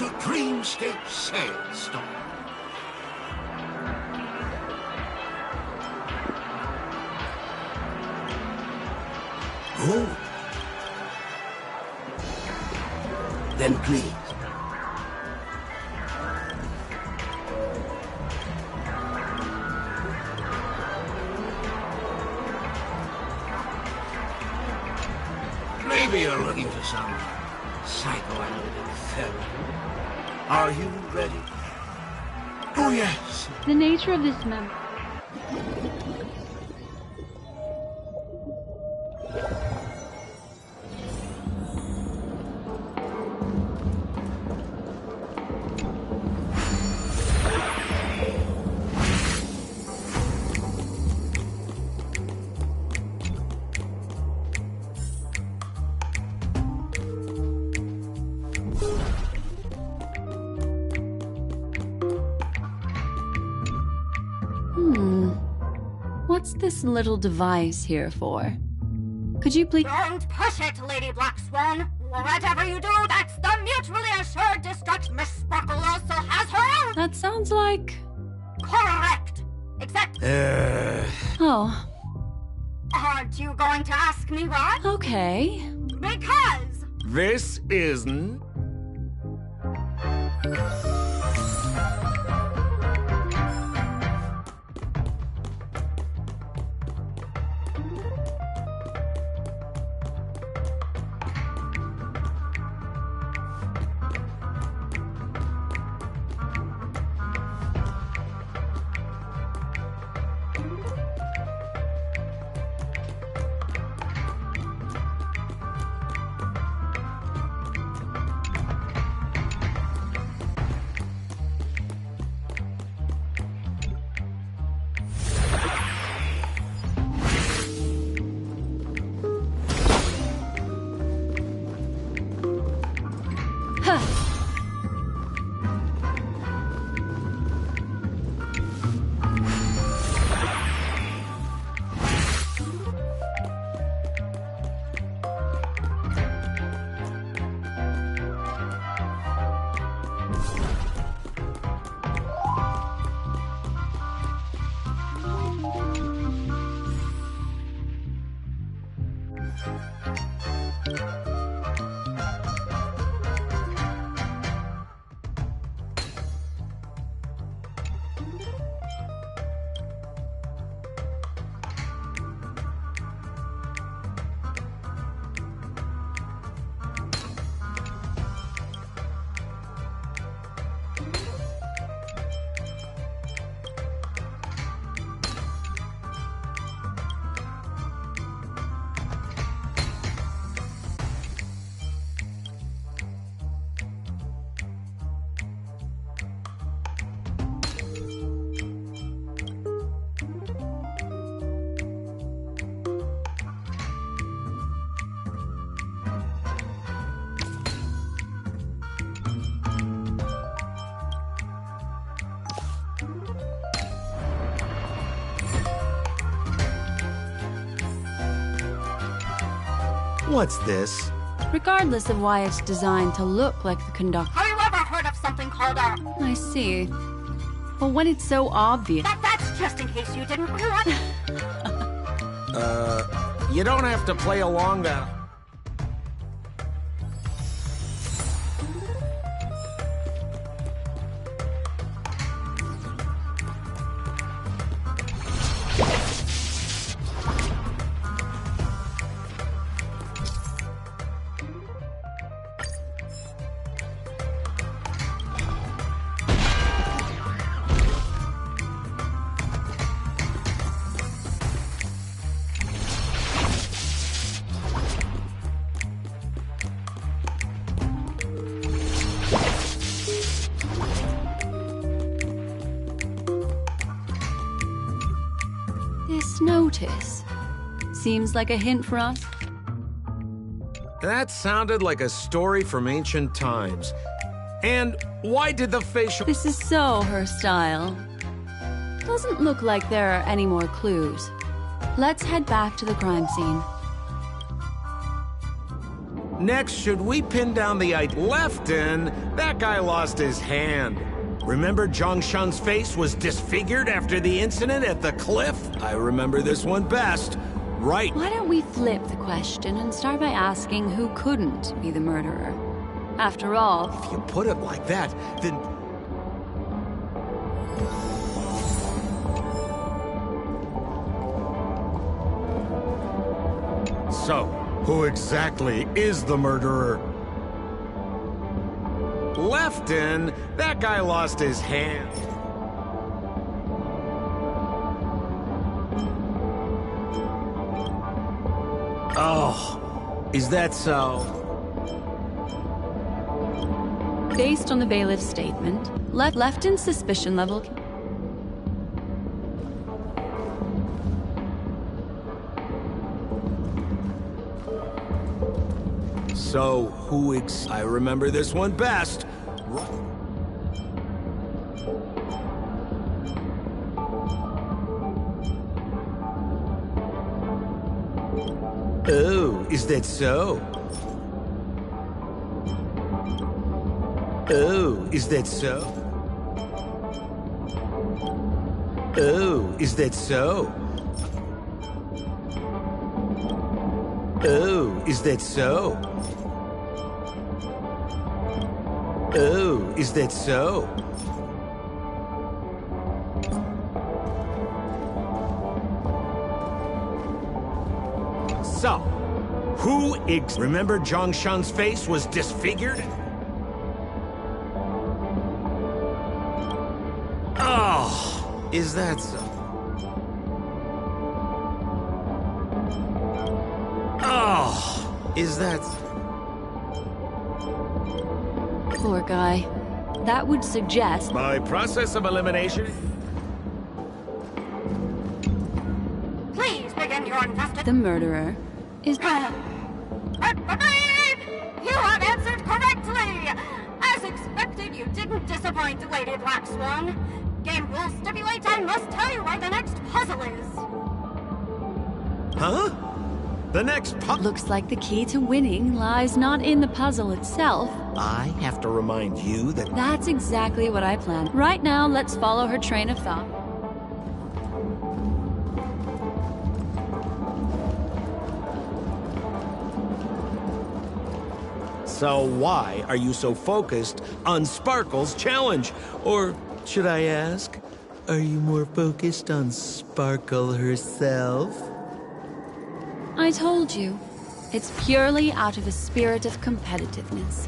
to Dreamscape Sandstorm. Oh. Then please. Maybe you're looking for some psychoanalytic therapy. Are you ready? Oh, yes. The nature of this memo. What's this little device here for? Could you please— Don't push it, Lady Black Swan. Whatever you do, that's the mutually assured destruct. Miss Sparkle also has her own. That sounds like— Correct. Except— Oh. Aren't you going to ask me why? Okay. Because— This isn't... What's this? Regardless of why it's designed to look like the conductor. Have you ever heard of something called a... I see. But when it's so obvious— That's just in case you didn't realize. You don't have to play along that... This notice seems like a hint for us. That sounded like a story from ancient times. And why did the facial... This is so her style. Doesn't look like there are any more clues. Let's head back to the crime scene. Next, should we pin down the Lefton? That guy lost his hand. Remember Zhongshan's face was disfigured after the incident at the cliff? I remember this one best. Right. Why don't we flip the question and start by asking who couldn't be the murderer? After all, If you put it like that, then... So, who exactly is the murderer? Lefton? That guy lost his hand. Oh, is that so? based on the bailiff's statement, Lefton's suspicion level... So, I remember this one best. Oh, is that so? Oh, is that so? Oh, is that so? Oh, is that so? Oh, is that so? So, remember Zhongshan's face was disfigured? Oh, is that so? Oh, is that so? Poor guy. That would suggest... By process of elimination... Please begin your investigation. the murderer is... You have answered correctly! As expected, you didn't disappoint, Lady Black Swan. Game rules stipulate I must tell you where the next puzzle is. Huh? The next puzzle... Looks like the key to winning lies not in the puzzle itself. I have to remind you that... That's exactly what I planned. Right now, let's follow her train of thought. So why are you so focused on Sparkle's challenge? Or, should I ask, are you more focused on Sparkle herself? I told you. It's purely out of a spirit of competitiveness.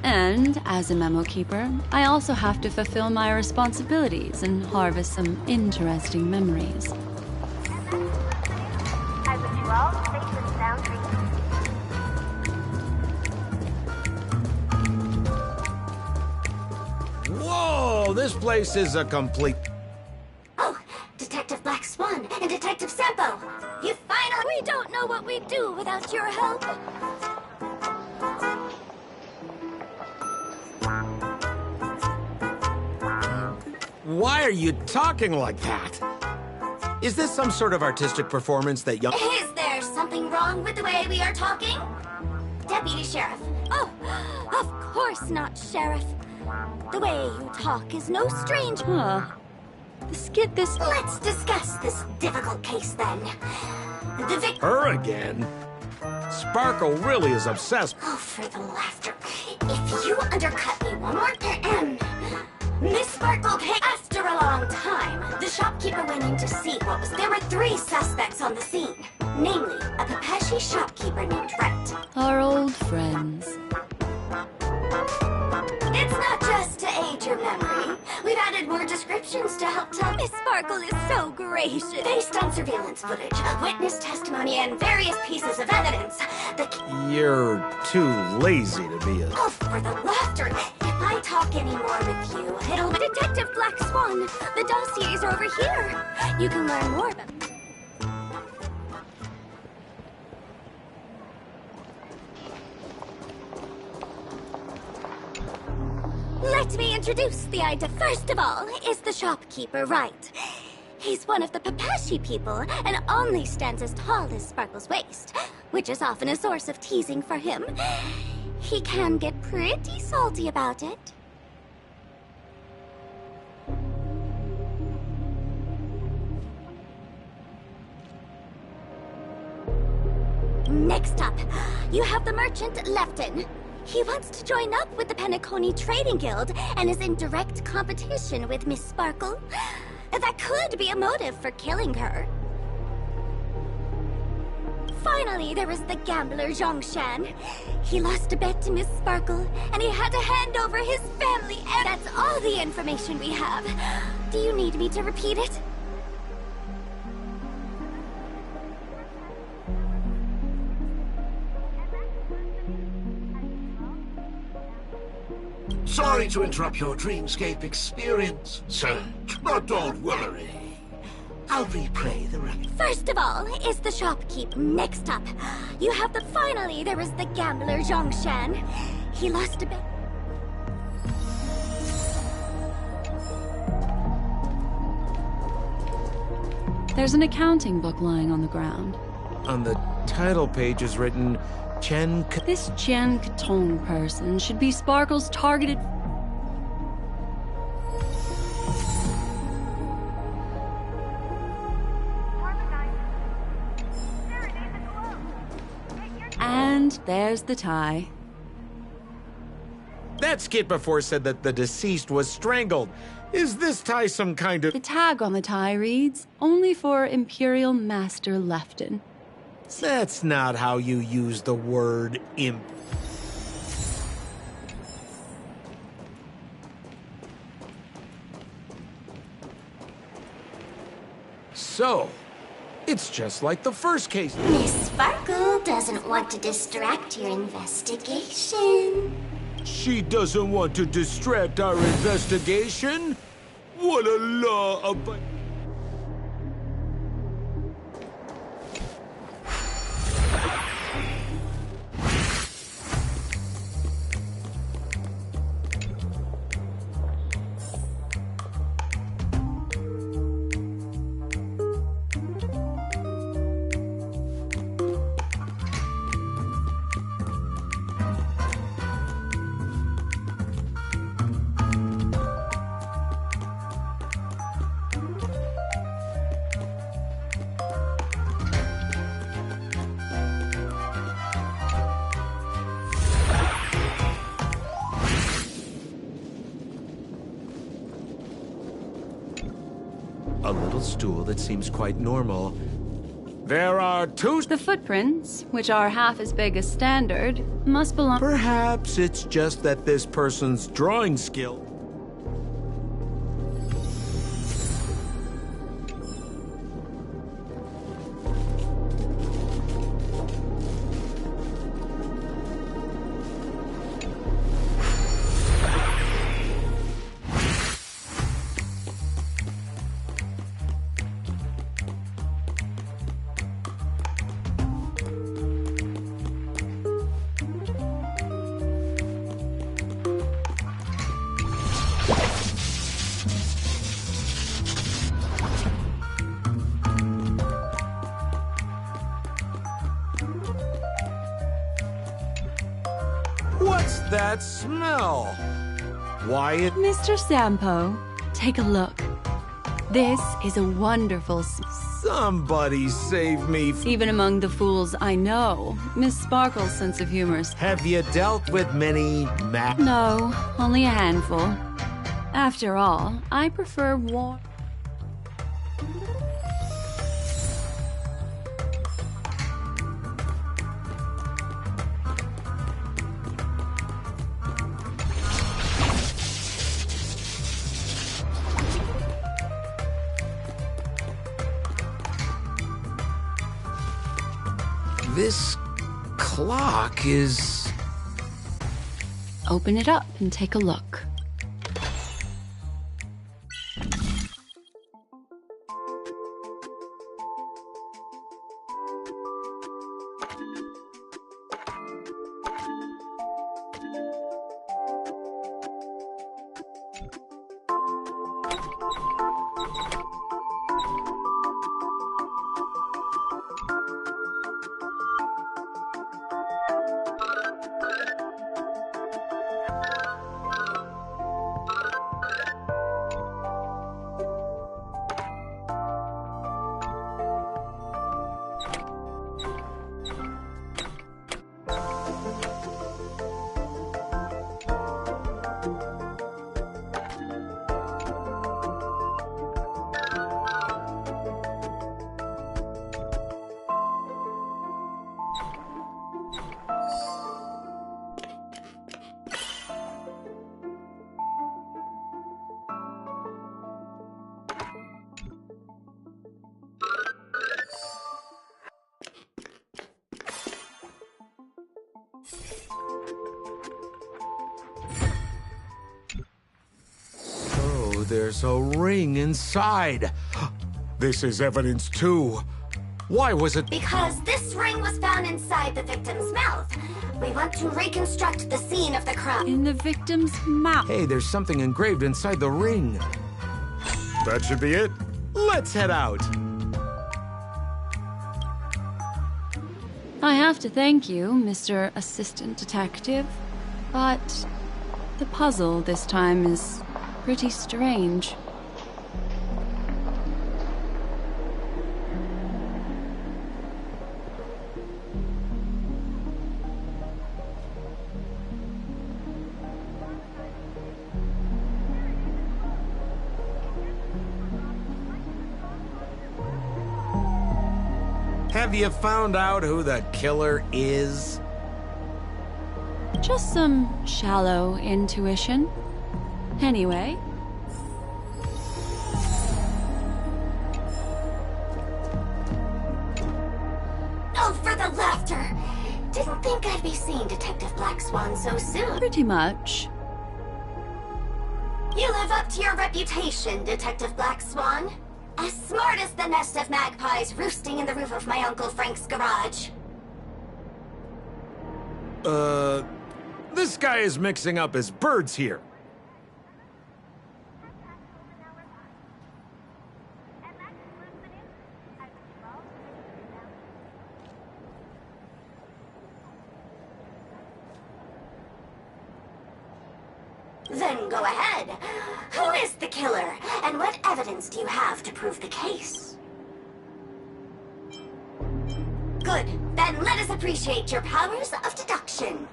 And, as a memo keeper, I also have to fulfill my responsibilities and harvest some interesting memories. I wish you all safe and sound dreams. Whoa, this place is a complete... Oh, Detective Black Swan and Detective Sampo! You finally... We don't know what we'd do without your help. Why are you talking like that? Is this some sort of artistic performance that young... Is there something wrong with the way we are talking? Deputy Sheriff. Oh, of course not, Sheriff. The way you talk is no strange... Huh. This... Let's discuss this difficult case, then. The victim... Her again? Sparkle really is obsessed. Oh, for the laughter. If you undercut me one more time... Miss Sparkle came after a long time. The shopkeeper went in to see what was... There were 3 suspects on the scene. Namely, a Pepeshi shopkeeper named Wright. Our old friends. It's not just to aid your memory. We've added more descriptions to help tell... Miss Sparkle is so gracious. Based on surveillance footage, witness testimony, and various pieces of evidence, You're too lazy to be a... Oh, for the laughter! If I talk any more with you, it'll be... Detective Black Swan! The dossiers are over here! You can learn more about... Let me introduce the idea. First of all, is the shopkeeper, Wright. He's one of the Papashi people and only stands as tall as Sparkle's waist, which is often a source of teasing for him. He can get pretty salty about it. Next up, you have the merchant Lefton. He wants to join up with the Penacony Trading Guild and is in direct competition with Miss Sparkle. That could be a motive for killing her. Finally, there was the gambler Zhongshan. He lost a bet to Miss Sparkle, and he had to hand over his family, and that's all the information we have. Do you need me to repeat it? Sorry to interrupt your dreamscape experience, sir, but don't worry. I'll replay the rest. First of all, is the shopkeep. Next up, you have the finally there was the gambler Zhongshan. He lost a bet. There's an accounting book lying on the ground. On the title page is written Chen. This Jian Katong person should be Sparkle's targeted. And there's the tie. That skit before said that the deceased was strangled. Is this tie some kind of... The tag on the tie reads, "Only for Imperial Master Lefton." That's not how you use the word imp. So, it's just like the first case. Miss Sparkle doesn't want to distract your investigation. She doesn't want to distract our investigation? What a law-abiding... A little stool that seems quite normal. There are two... The footprints, which are half as big as standard, must belong... Perhaps it's just that this person's drawing skill... What's that smell? Why it... Mr. Sampo, take a look. This is a wonderful... Somebody save me. Even among the fools I know, Miss Sparkle's sense of humor is... Have you dealt with many No, only a handful. After all, I prefer warm... This clock is... Open it up and take a look. there's a ring inside. This is evidence too. Why was it? Because this ring was found inside the victim's mouth. We want to reconstruct the scene of the crime. In the victim's mouth. Hey, there's something engraved inside the ring. That should be it. Let's head out. I have to thank you, Mr. Assistant Detective, but the puzzle this time is pretty strange. Have you found out who the killer is? Just some shallow intuition. Anyway. Oh, for the laughter! Didn't think I'd be seeing Detective Black Swan so soon. Pretty much. You live up to your reputation, Detective Black Swan. As smart as the nest of magpies roosting in the roof of my Uncle Frank's garage. This guy is mixing up his birds here. Then go ahead. Who is the killer, and what evidence do you have to prove the case? Good. Then let us appreciate your powers of deduction.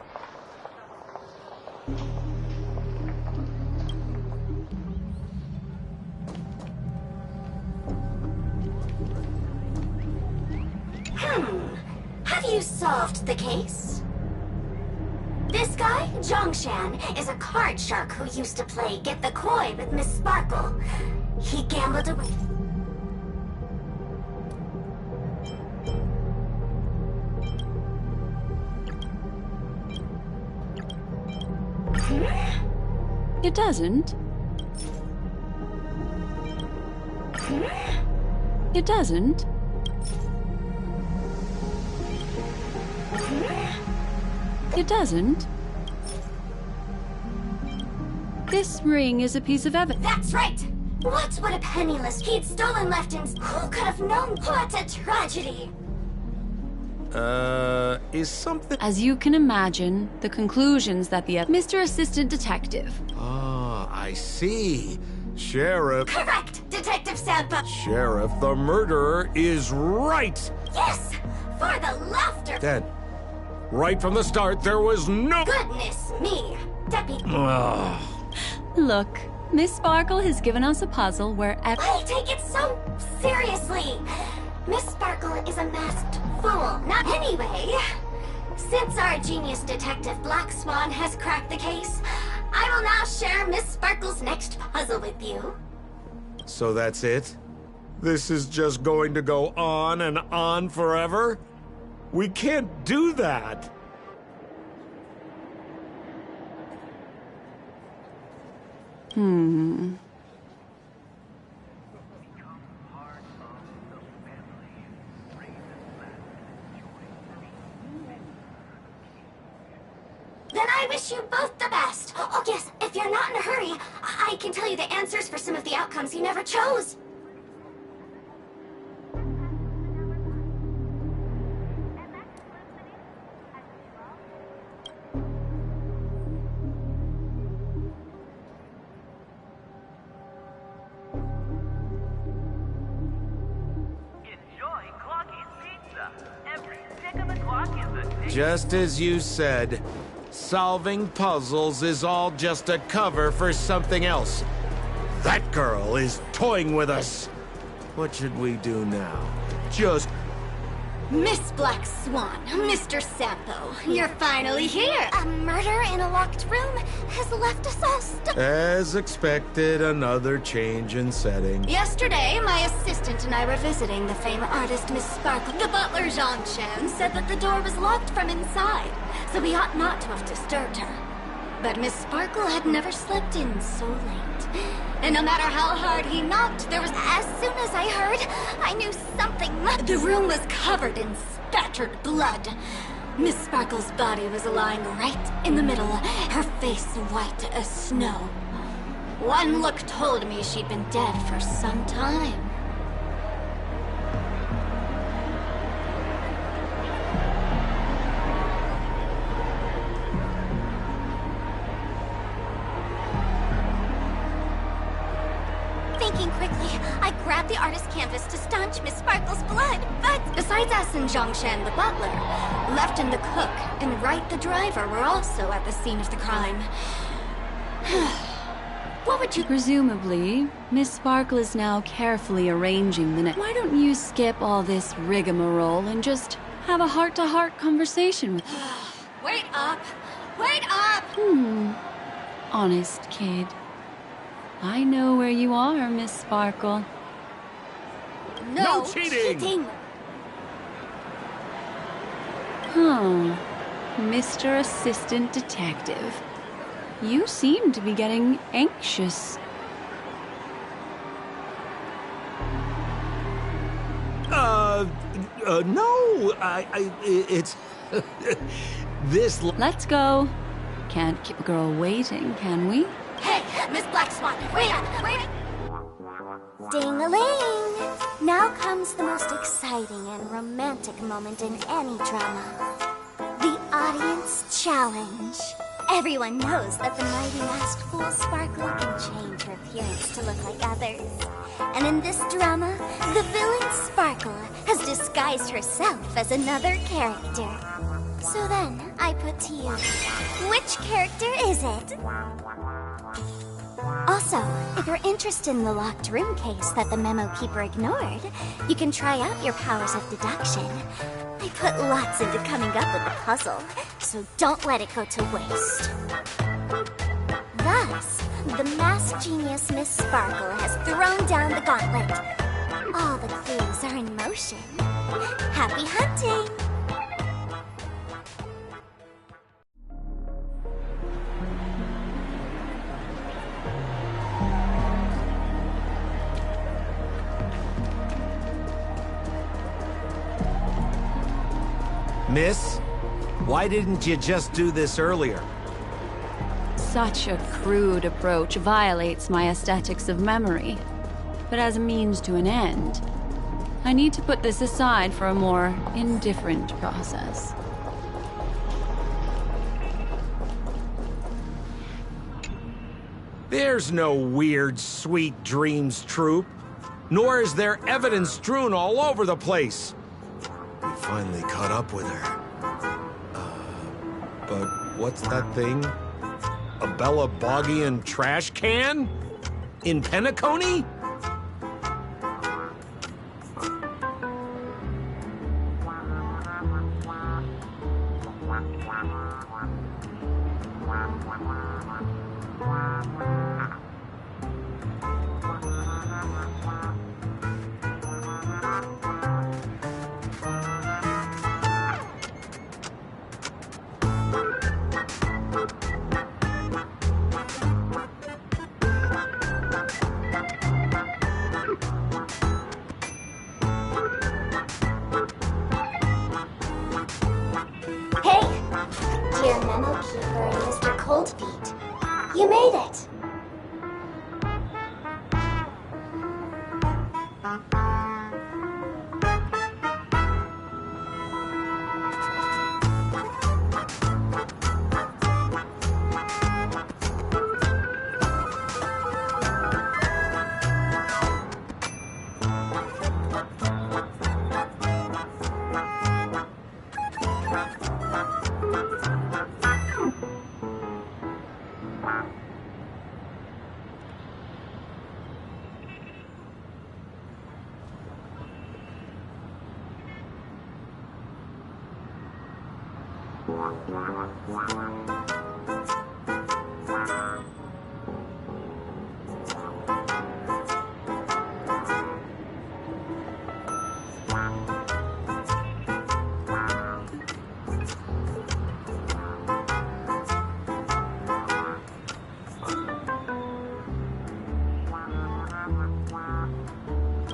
Have you solved the case? This guy, Zhongshan, is a card shark who used to play Get the Koi with Miss Sparkle. He gambled away. It doesn't. It doesn't. It doesn't. This ring is a piece of evidence. That's right! What would a penniless he'd stolen left in... Who could have known? What a tragedy! Is something... As you can imagine, the conclusions that the Mr. Assistant Detective. Ah, I see. Sheriff... Correct, Detective Sampa! Sheriff, the murderer is right! Yes! For the laughter! Dad, right from the start, there was no... Goodness me! Deputy... Look, Miss Sparkle has given us a puzzle where I take it so seriously! Miss Sparkle is a masked fool. Not anyway. Since our genius detective Black Swan has cracked the case, I will now share Miss Sparkle's next puzzle with you. So that's it? This is just going to go on and on forever? We can't do that! Then I wish you both the best. Oh yes, if you're not in a hurry, I can tell you the answers for some of the outcomes you never chose. Just as you said, solving puzzles is all just a cover for something else. That girl is toying with us. What should we do now? Just... Miss Black Swan, Mr. Sampo, you're finally here. A murder in a locked room has left us all stuck. As expected, another change in setting. Yesterday, my assistant and I were visiting the famed artist Miss Sparkle. The butler, Zhongshan, said that the door was locked from inside, so we ought not to have disturbed her. But Miss Sparkle had never slept in so late. And no matter how hard he knocked, there was... As soon as I heard, I knew something... The room was covered in spattered blood. Miss Sparkle's body was lying right in the middle, her face white as snow. One look told me she'd been dead for some time. Thinking quickly, I grabbed the artist's canvas to staunch Miss Sparkle's blood, but besides us and Zhongshan the butler, Lefton the cook and Wright the driver were also at the scene of the crime. What would you... Presumably, Miss Sparkle is now carefully arranging the net. Why don't you skip all this rigmarole and just have a heart-to-heart conversation with her? Wait up! Wait up! Honest kid. I know where you are, Miss Sparkle. No cheating! Huh. Mr. Assistant Detective. You seem to be getting anxious. No, it's... This... Let's go. Can't keep a girl waiting, can we? Hey, Miss Black Swan, wait up! Wait up! Ding-a-ling! Now comes the most exciting and romantic moment in any drama. The audience challenge. Everyone knows that the mighty masked fool Sparkle can change her appearance to look like others. And in this drama, the villain Sparkle has disguised herself as another character. So then, I put to you, which character is it? Also, if you're interested in the locked room case that the memo keeper ignored, you can try out your powers of deduction. I put lots into coming up with the puzzle, so don't let it go to waste. Thus, the masked genius Miss Sparkle has thrown down the gauntlet. All the clues are in motion. Happy hunting! Miss, why didn't you just do this earlier? Such a crude approach violates my aesthetics of memory. But as a means to an end, I need to put this aside for a more indifferent process. There's no weird, sweet dreams troupe. Nor is there evidence strewn all over the place. We finally caught up with her. But what's that thing? A Bella Boggian trash can? In Penacony? Dear Memo Keeper and Mr. Coldfeet, you made it!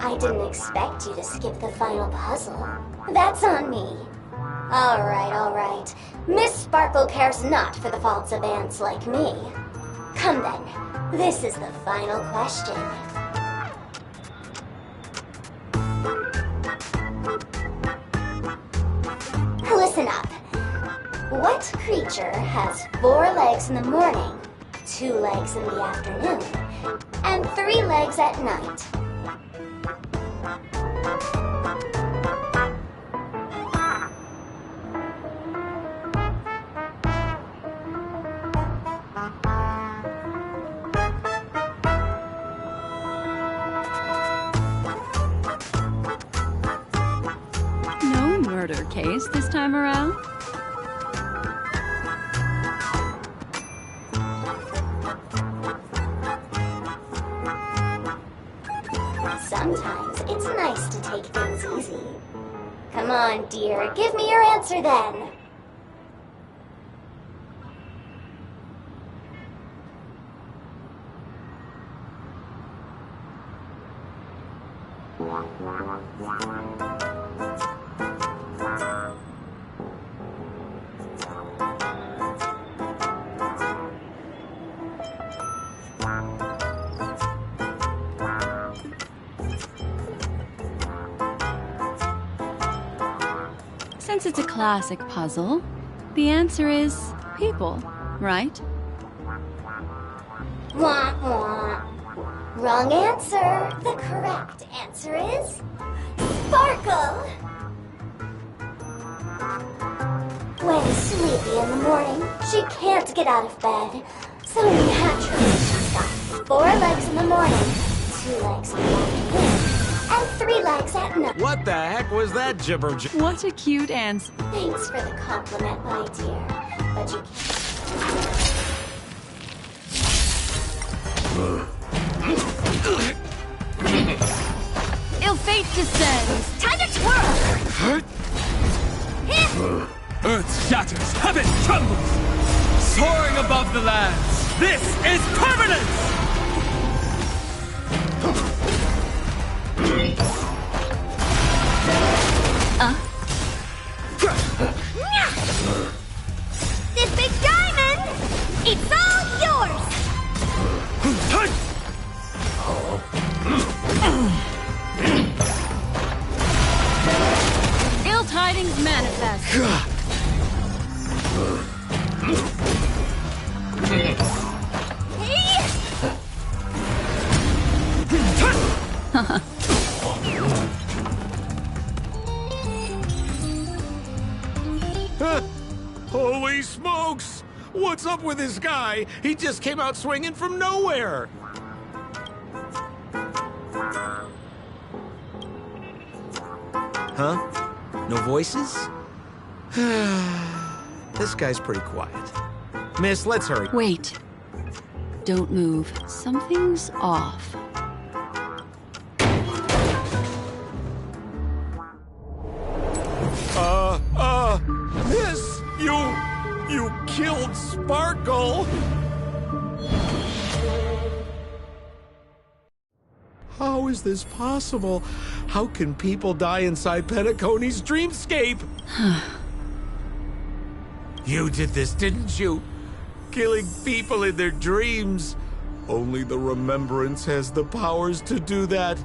I didn't expect you to skip the final puzzle. That's on me. Alright. Miss Sparkle cares not for the faults of ants like me. Come then, this is the final question. Listen up. What creature has 4 legs in the morning, 2 legs in the afternoon, and 3 legs at night? No murder case this time around? Sometimes it's nice to take things easy. Come on, dear, give me your answer then. Since it's a classic puzzle, the answer is people, right? Wah, wah. Wrong answer. The correct answer is Sparkle. When sleepy in the morning, she can't get out of bed. So naturally, she's got 4 legs in the morning, 2 legs in the afternoon, and 3 legs at night. What the heck was that gibber? What a cute answer. Thanks for the compliment, my dear. But you Ill fate descends. Time to twirl! Earth shatters, heaven trembles! Soaring above the lands, this is permanence! This big diamond! It's all yours! Ill tidings manifest. Holy smokes! What's up with this guy? He just came out swinging from nowhere! Huh? No voices? This guy's pretty quiet. Miss, let's hurry. Wait. Don't move. Something's off. Miss, you killed Sparkle! How is this possible? How can people die inside Penacony's dreamscape? You did this, didn't you? Killing people in their dreams. Only the Remembrance has the powers to do that.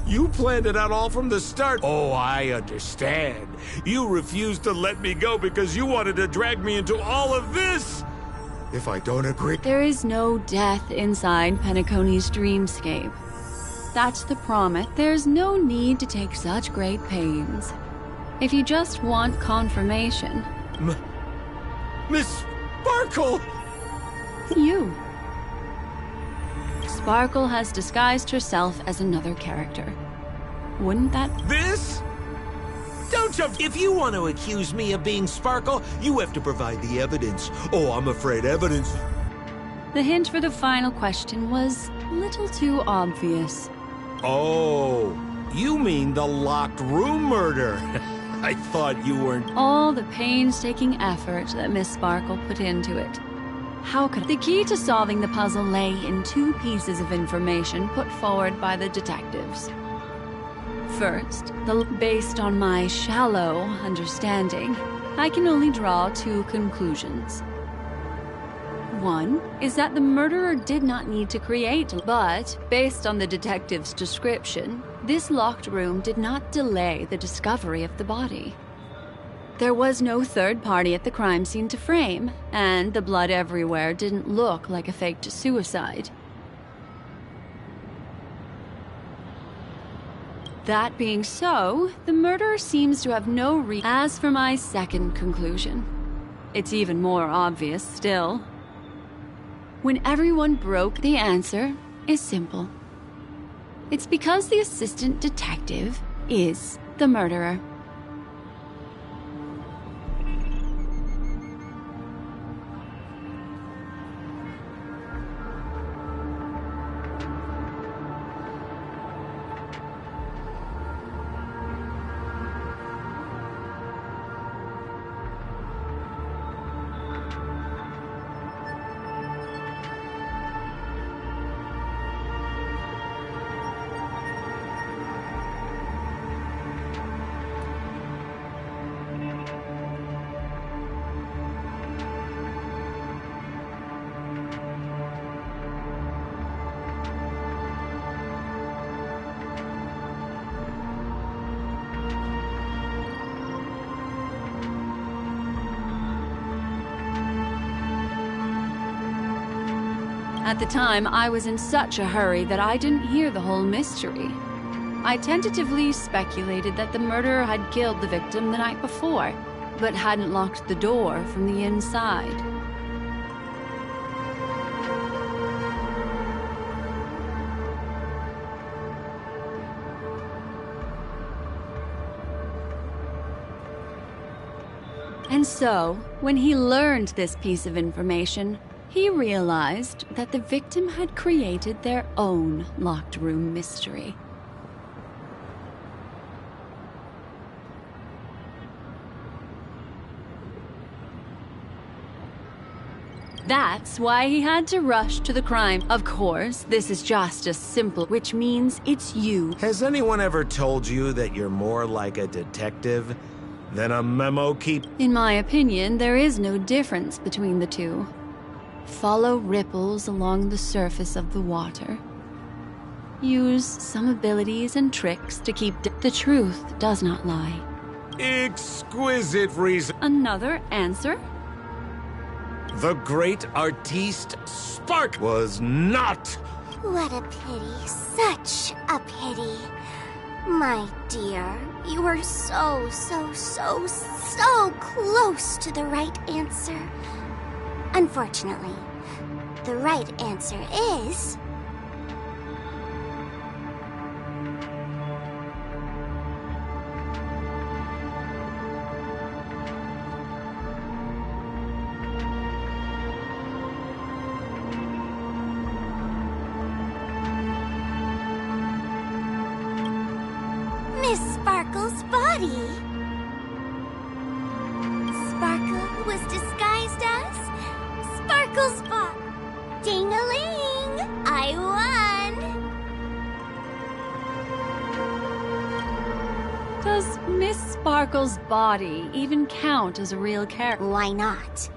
You planned it out all from the start. Oh, I understand. You refused to let me go because you wanted to drag me into all of this. If I don't agree... There is no death inside Penacony's dreamscape. That's the promise. There's no need to take such great pains. If you just want confirmation... Miss Sparkle! You. Sparkle has disguised herself as another character. Wouldn't that... This? Don't you... If you want to accuse me of being Sparkle, you have to provide the evidence. Oh, I'm afraid evidence... The hint for the final question was a little too obvious. Oh, you mean the locked room murder. I thought you weren't... All the painstaking effort that Miss Sparkle put into it. How could... The key to solving the puzzle lay in 2 pieces of information put forward by the detectives. First, based on my shallow understanding, I can only draw two conclusions. One is that the murderer did not need to create, but based on the detective's description, this locked room did not delay the discovery of the body. There was no third party at the crime scene to frame, and the blood everywhere didn't look like a faked suicide. That being so, the murderer seems to have no reason. As for my second conclusion, it's even more obvious still. When everyone broke, the answer is simple. It's because the assistant detective is the murderer. At the time, I was in such a hurry that I didn't hear the whole mystery. I tentatively speculated that the murderer had killed the victim the night before, but hadn't locked the door from the inside. And so, when he learned this piece of information, he realized that the victim had created their own locked room mystery. That's why he had to rush to the crime. Of course, this is just as simple, which means it's you. Has anyone ever told you that you're more like a detective than a memo keeper? In my opinion, there is no difference between the two. Follow ripples along the surface of the water. Use some abilities and tricks to keep the truth does not lie. Exquisite reason. Another answer? The great artiste Spark was not. What a pity, such a pity. My dear, you were so close to the right answer. Unfortunately, the right answer is... Miss Sparkle's body. Sparkle was disguised as Sparkle's bot. Ding-a-ling! I won! Does Miss Sparkle's body even count as a real character? Why not?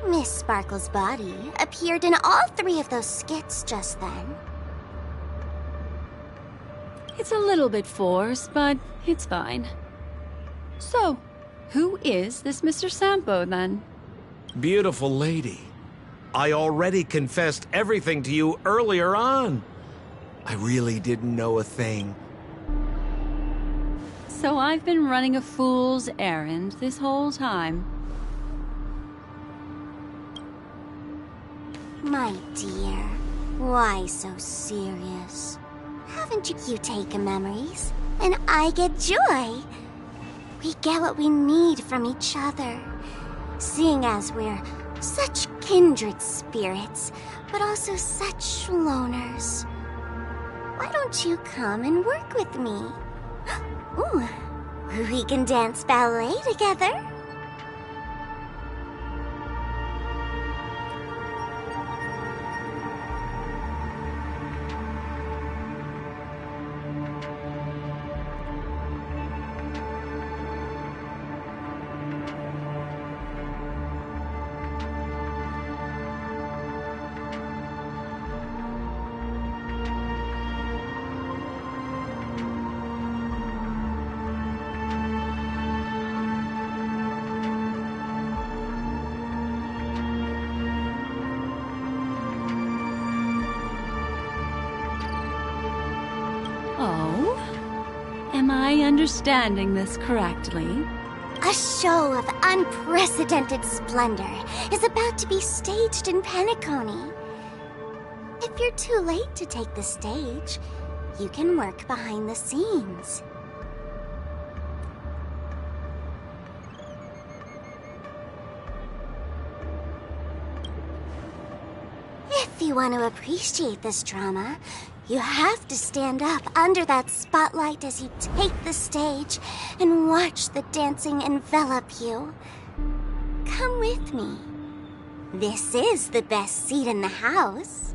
Miss Sparkle's body appeared in all 3 of those skits just then. It's a little bit forced, but it's fine. So, who is this Mr. Sampo, then? Beautiful lady. I already confessed everything to you earlier on. I really didn't know a thing. So I've been running a fool's errand this whole time. My dear, why so serious? Haven't you taken memories? And I get joy. We get what we need from each other. Seeing as we're such kindred spirits, but also such loners. Why don't you come and work with me? Ooh, we can dance ballet together. understanding this correctly? A show of unprecedented splendor is about to be staged in Penacony. If you're too late to take the stage, you can work behind the scenes. If you want to appreciate this drama, you have to stand up under that spotlight as you take the stage and watch the dancing envelop you. Come with me. This is the best seat in the house.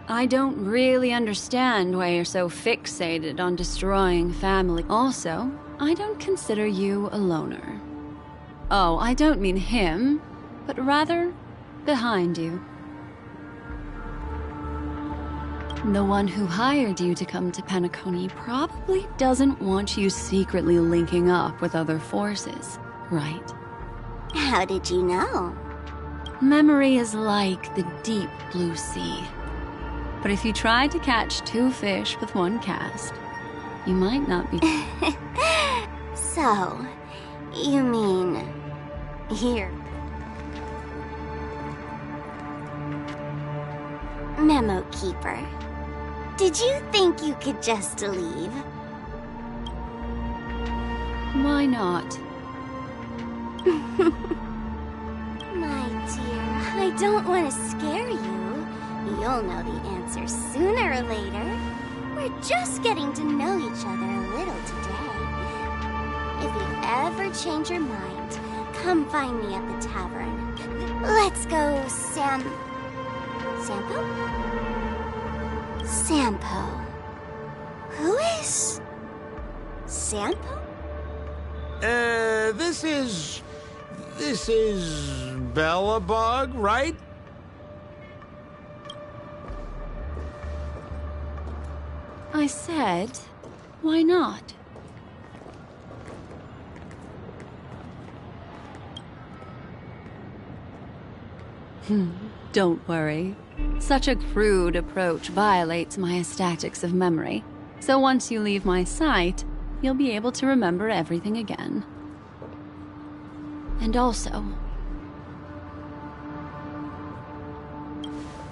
I don't really understand why you're so fixated on destroying family. Also, I don't consider you a loner. Oh, I don't mean him, but rather behind you. The one who hired you to come to Penacony probably doesn't want you secretly linking up with other forces, right? How did you know? Memory is like the deep blue sea. But if you try to catch two fish with one cast, you might not be... So, you mean... here. Memo Keeper. Did you think you could just leave? Why not? My dear, I don't want to scare you. You'll know the answer sooner or later. We're just getting to know each other a little today. If you ever change your mind, come find me at the tavern. Let's go, Sampo? Sampo. Who is... Sampo? This is Bellabug, right? I said, why not? Don't worry. Such a crude approach violates my statics of memory. So once you leave my sight, you'll be able to remember everything again. And also...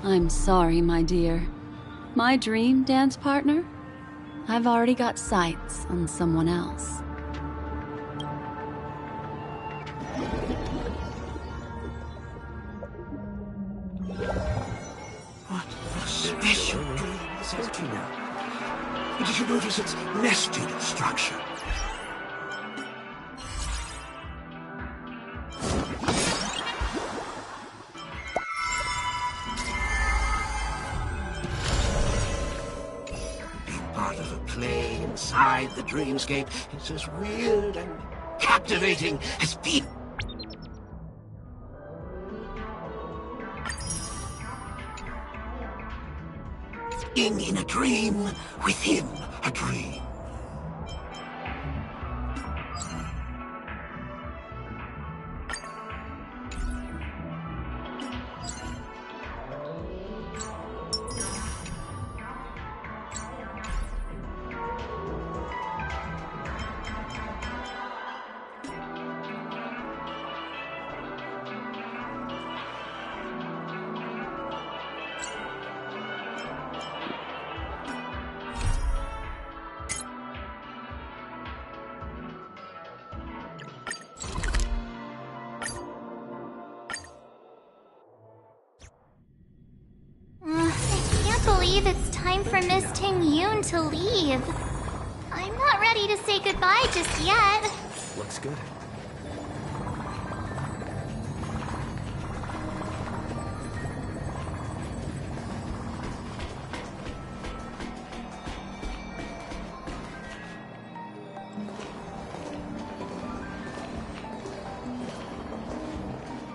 I'm sorry, my dear. My dream dance partner? I've already got sights on someone else. What a special dream this is, Tina. Did you notice its nested structure? Being part of a play inside the dreamscape is as weird and captivating as being... being in a dream within a dream. It's time for Miss Ting-Yoon to leave. I'm not ready to say goodbye just yet. Looks good.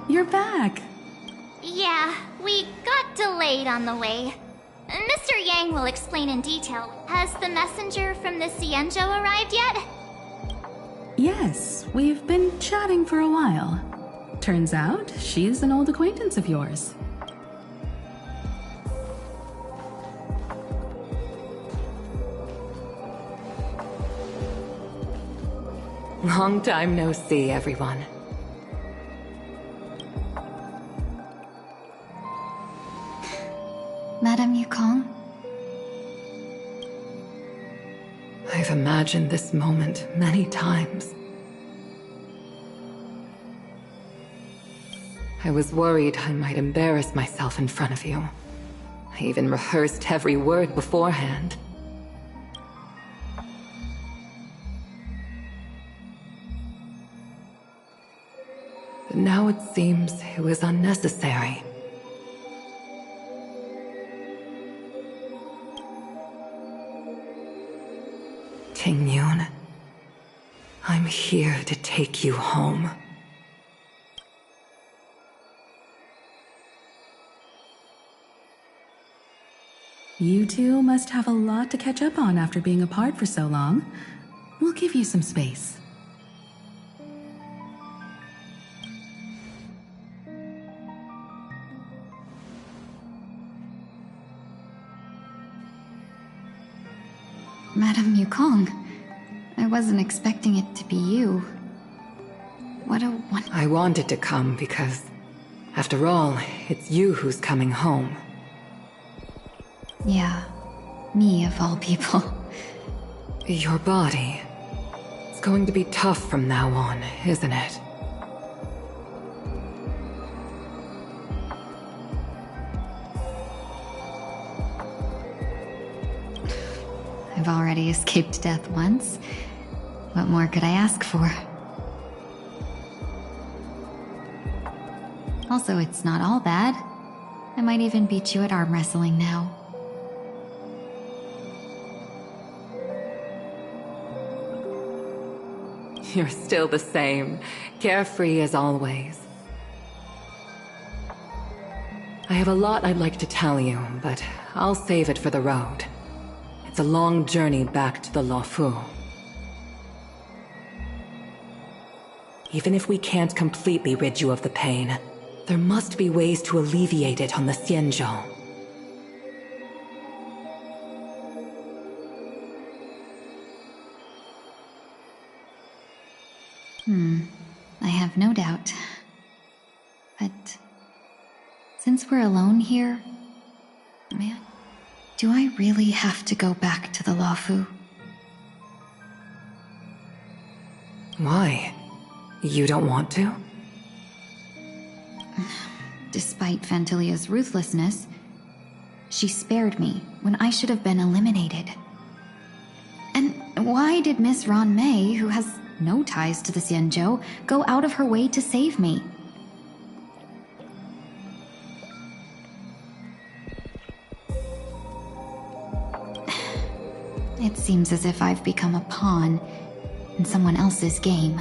You're back. Yeah, we got delayed on the way. Mr. Yang will explain in detail. Has the messenger from the Cienjo arrived yet? Yes, we've been chatting for a while. Turns out, she's an old acquaintance of yours. Long time no see, everyone. Madame Yukong? I've imagined this moment many times. I was worried I might embarrass myself in front of you. I even rehearsed every word beforehand. But now it seems it was unnecessary. Tingyun, I'm here to take you home. You two must have a lot to catch up on after being apart for so long. We'll give you some space. Madame Yukong, I wasn't expecting it to be you. What a I wanted to come because, after all, it's you who's coming home. Yeah, me of all people. Your body. It's going to be tough from now on, isn't it? I've already escaped death once. What more could I ask for? Also, it's not all bad. I might even beat you at arm wrestling now. You're still the same, carefree as always. I have a lot I'd like to tell you, but I'll save it for the road. It's a long journey back to the Luofu. Even if we can't completely rid you of the pain, there must be ways to alleviate it on the Xianzhou. I have no doubt. But since we're alone here, man, do I really have to go back to the Luofu? Why? You don't want to? Despite Fantilia's ruthlessness, she spared me when I should have been eliminated. And why did Miss Ron Mei, who has no ties to the Xianzhou, go out of her way to save me? It seems as if I've become a pawn in someone else's game.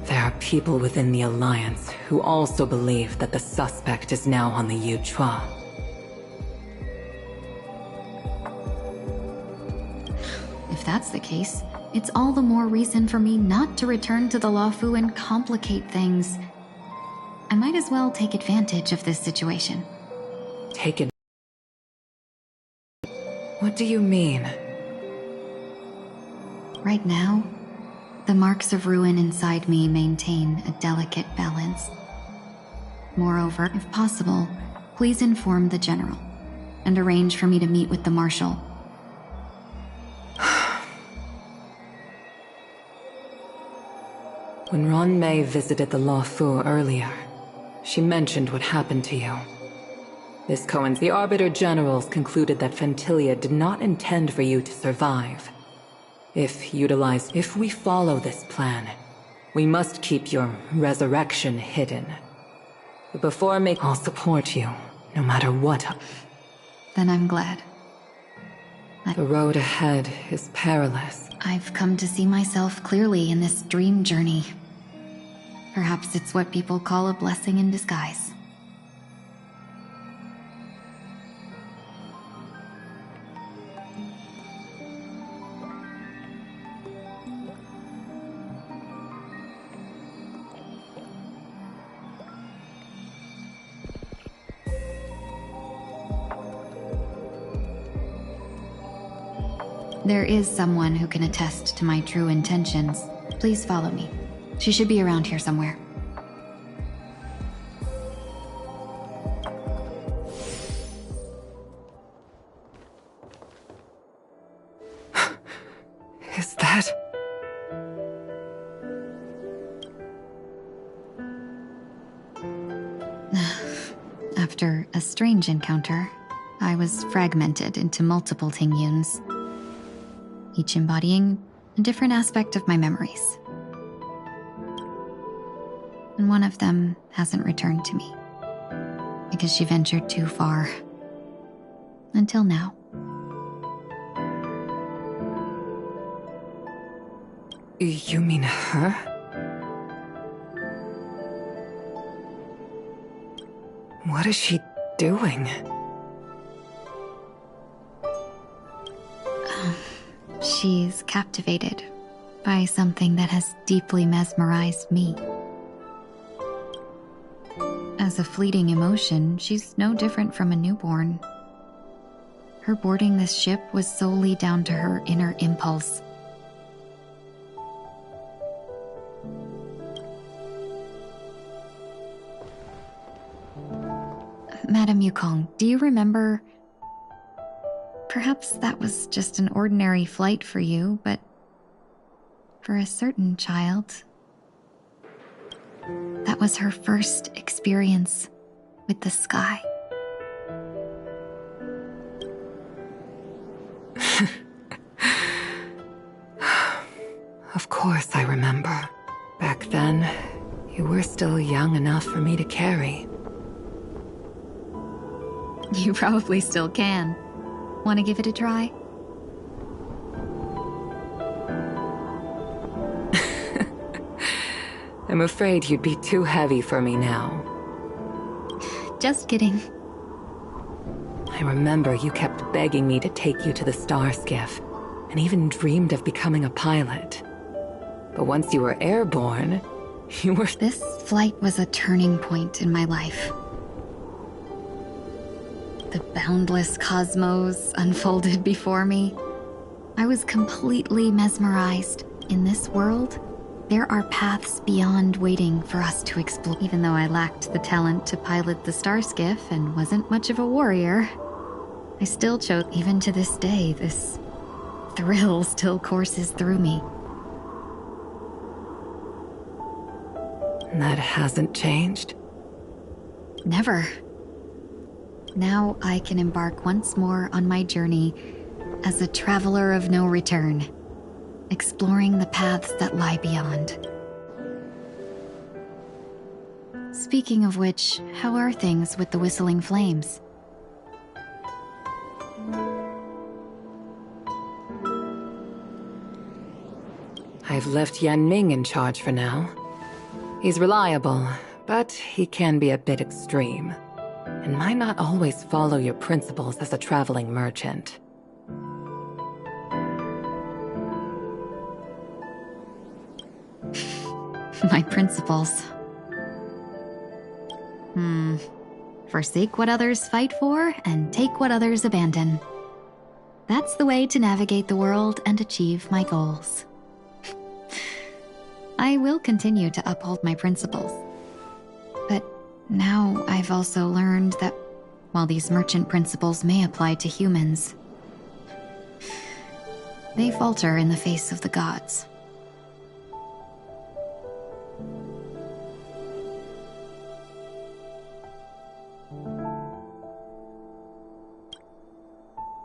There are people within the Alliance who also believe that the suspect is now on the Yuchua. If that's the case, it's all the more reason for me not to return to the Luofu and complicate things. I might as well take advantage of this situation. Take it. What do you mean? Right now, the marks of ruin inside me maintain a delicate balance. Moreover, if possible, please inform the General and arrange for me to meet with the Marshal. When Ron Mei visited the Luofu earlier, she mentioned what happened to you. This coincides. The Arbiter Generals concluded that Fantilia did not intend for you to survive. If we follow this plan, we must keep your resurrection hidden. But before I'll support you, no matter what. Then I'm glad. The road ahead is perilous. I've come to see myself clearly in this dream journey. Perhaps it's what people call a blessing in disguise. There is someone who can attest to my true intentions. Please follow me. She should be around here somewhere. Is that... After a strange encounter, I was fragmented into multiple Tingyuns, each embodying a different aspect of my memories. And one of them hasn't returned to me, because she ventured too far. Until now. You mean her? What is she doing? She's captivated by something that has deeply mesmerized me. As a fleeting emotion, she's no different from a newborn. Her boarding this ship was solely down to her inner impulse. Madame Yukong, do you remember? Perhaps that was just an ordinary flight for you, but for a certain child, that was her first experience with the sky. Of course I remember. Back then, you were still young enough for me to carry. You probably still can. Want to give it a try? I'm afraid you'd be too heavy for me now. Just kidding. I remember you kept begging me to take you to the star skiff, and even dreamed of becoming a pilot. But once you were airborne, you were... This flight was a turning point in my life. The boundless cosmos unfolded before me. I was completely mesmerized. In this world, there are paths beyond waiting for us to explore. Even though I lacked the talent to pilot the star skiff and wasn't much of a warrior, I still chose. Even to this day, this thrill still courses through me. That hasn't changed? Never. Now I can embark once more on my journey as a traveler of no return, exploring the paths that lie beyond. Speaking of which, how are things with the Whistling Flames? I've left Yan Ming in charge for now. He's reliable, but he can be a bit extreme, and might not always follow your principles as a traveling merchant. My principles. Forsake what others fight for, and take what others abandon. That's the way to navigate the world and achieve my goals. I will continue to uphold my principles. But now I've also learned that while these merchant principles may apply to humans, they falter in the face of the gods.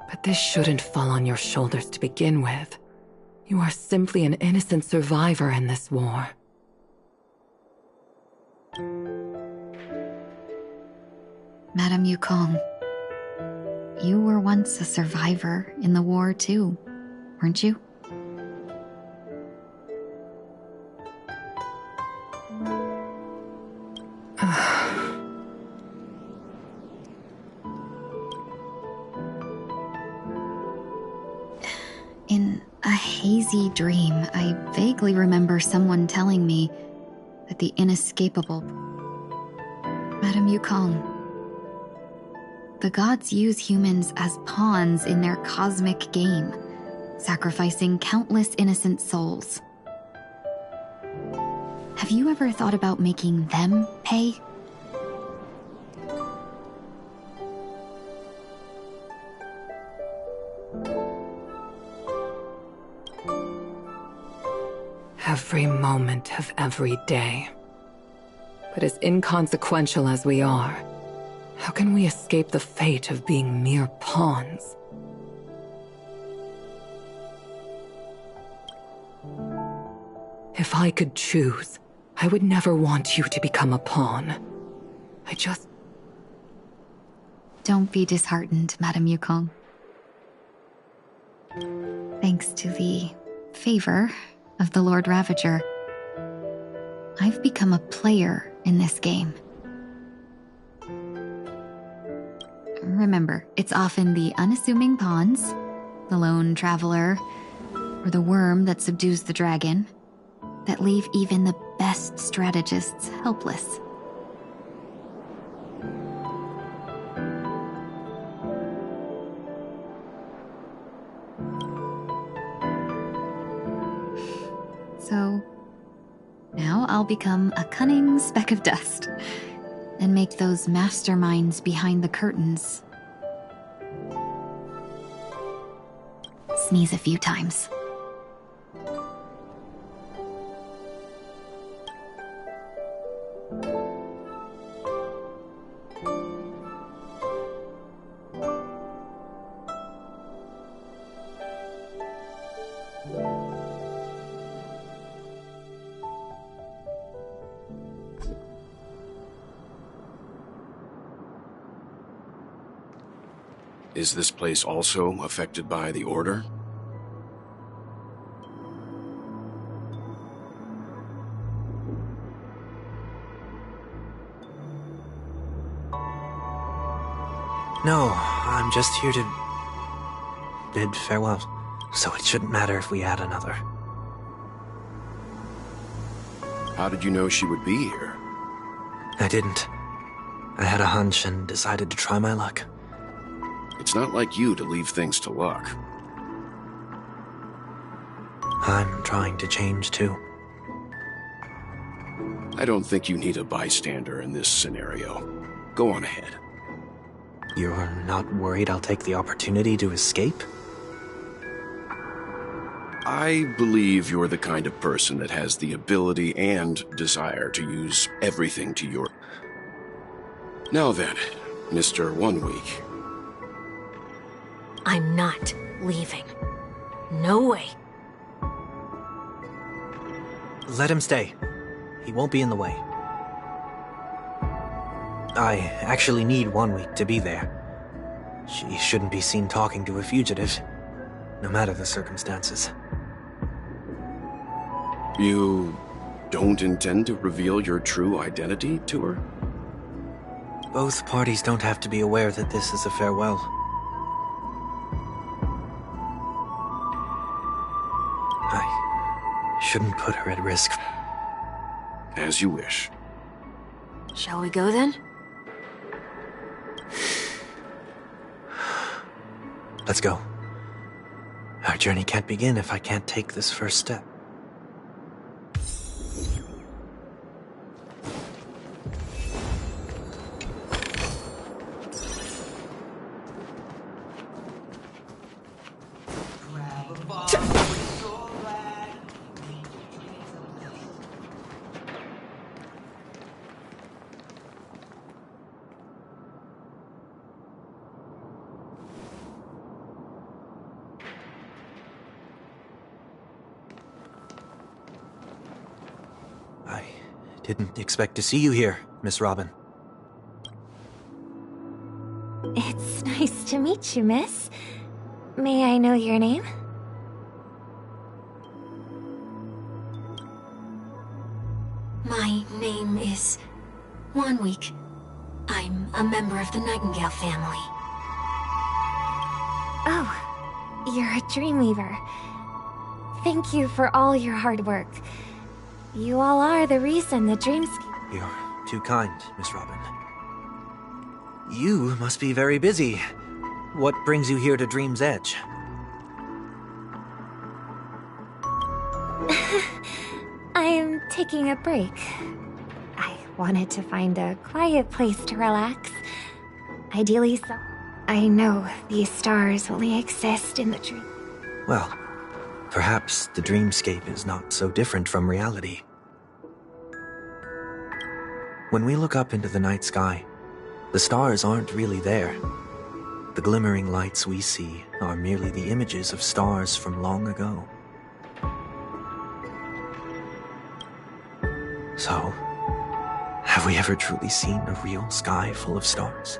But this shouldn't fall on your shoulders to begin with. You are simply an innocent survivor in this war. Madame Yukong, you were once a survivor in the war too, weren't you? In a hazy dream, I vaguely remember someone telling me that the inescapable... Madame Yukong, the gods use humans as pawns in their cosmic game, sacrificing countless innocent souls. Have you ever thought about making them pay? Every moment of every day. But as inconsequential as we are, how can we escape the fate of being mere pawns? If I could choose, I would never want you to become a pawn. Don't be disheartened, Madame Yukong. Thanks to the favor of the Lord Ravager, I've become a player in this game. Remember, it's often the unassuming pawns, the lone traveler, or the worm that subdues the dragon, that leave even the best strategists helpless. So, now I'll become a cunning speck of dust, and make those masterminds behind the curtains sneeze a few times. Is this place also affected by the Order? No, I'm just here to bid farewell, so it shouldn't matter if we add another. How did you know she would be here? I didn't. I had a hunch and decided to try my luck. It's not like you to leave things to luck. I'm trying to change too. I don't think you need a bystander in this scenario. Go on ahead. You're not worried I'll take the opportunity to escape? I believe you're the kind of person that has the ability and desire to use everything to your... Now then, Mr. 1 Week. I'm not leaving. No way. Let him stay. He won't be in the way. I actually need 1 week to be there. She shouldn't be seen talking to a fugitive, no matter the circumstances. You don't intend to reveal your true identity to her? Both parties don't have to be aware that this is a farewell. I shouldn't put her at risk. As you wish. Shall we go then? Let's go. Our journey can't begin if I can't take this first step. I didn't expect to see you here, Miss Robin. It's nice to meet you, miss. May I know your name? My name is 1 Week. I'm a member of the Nightingale family. Oh, you're a Dreamweaver. Thank you for all your hard work. You all are the reason the dreams... You're too kind, Miss Robin. You must be very busy. What brings you here to Dream's Edge? I'm taking a break. I wanted to find a quiet place to relax. Ideally, so I know these stars only exist in the dream. Well, perhaps the dreamscape is not so different from reality. When we look up into the night sky, the stars aren't really there. The glimmering lights we see are merely the images of stars from long ago. So, have we ever truly seen a real sky full of stars?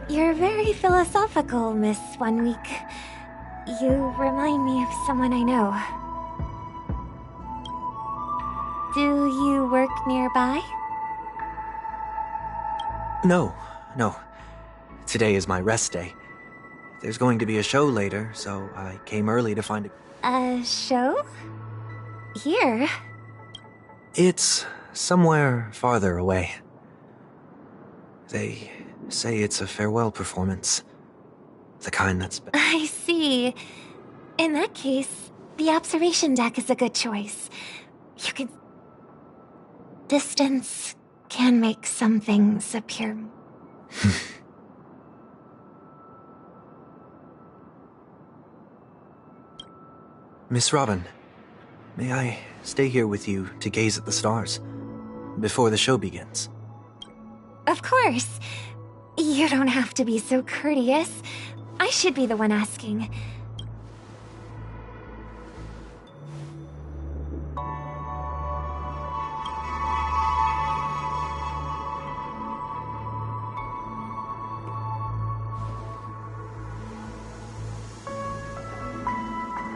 You're very philosophical, Miss 1 Week. You remind me of someone I know. Do you work nearby? No. Today is my rest day. There's going to be a show later, so I came early to find a... A show? Here? It's somewhere farther away. They say it's a farewell performance. The kind that's... I see. In that case, the observation deck is a good choice. You can... Distance can make some things appear... Miss Robin, may I stay here with you to gaze at the stars before the show begins? Of course. You don't have to be so courteous. I should be the one asking.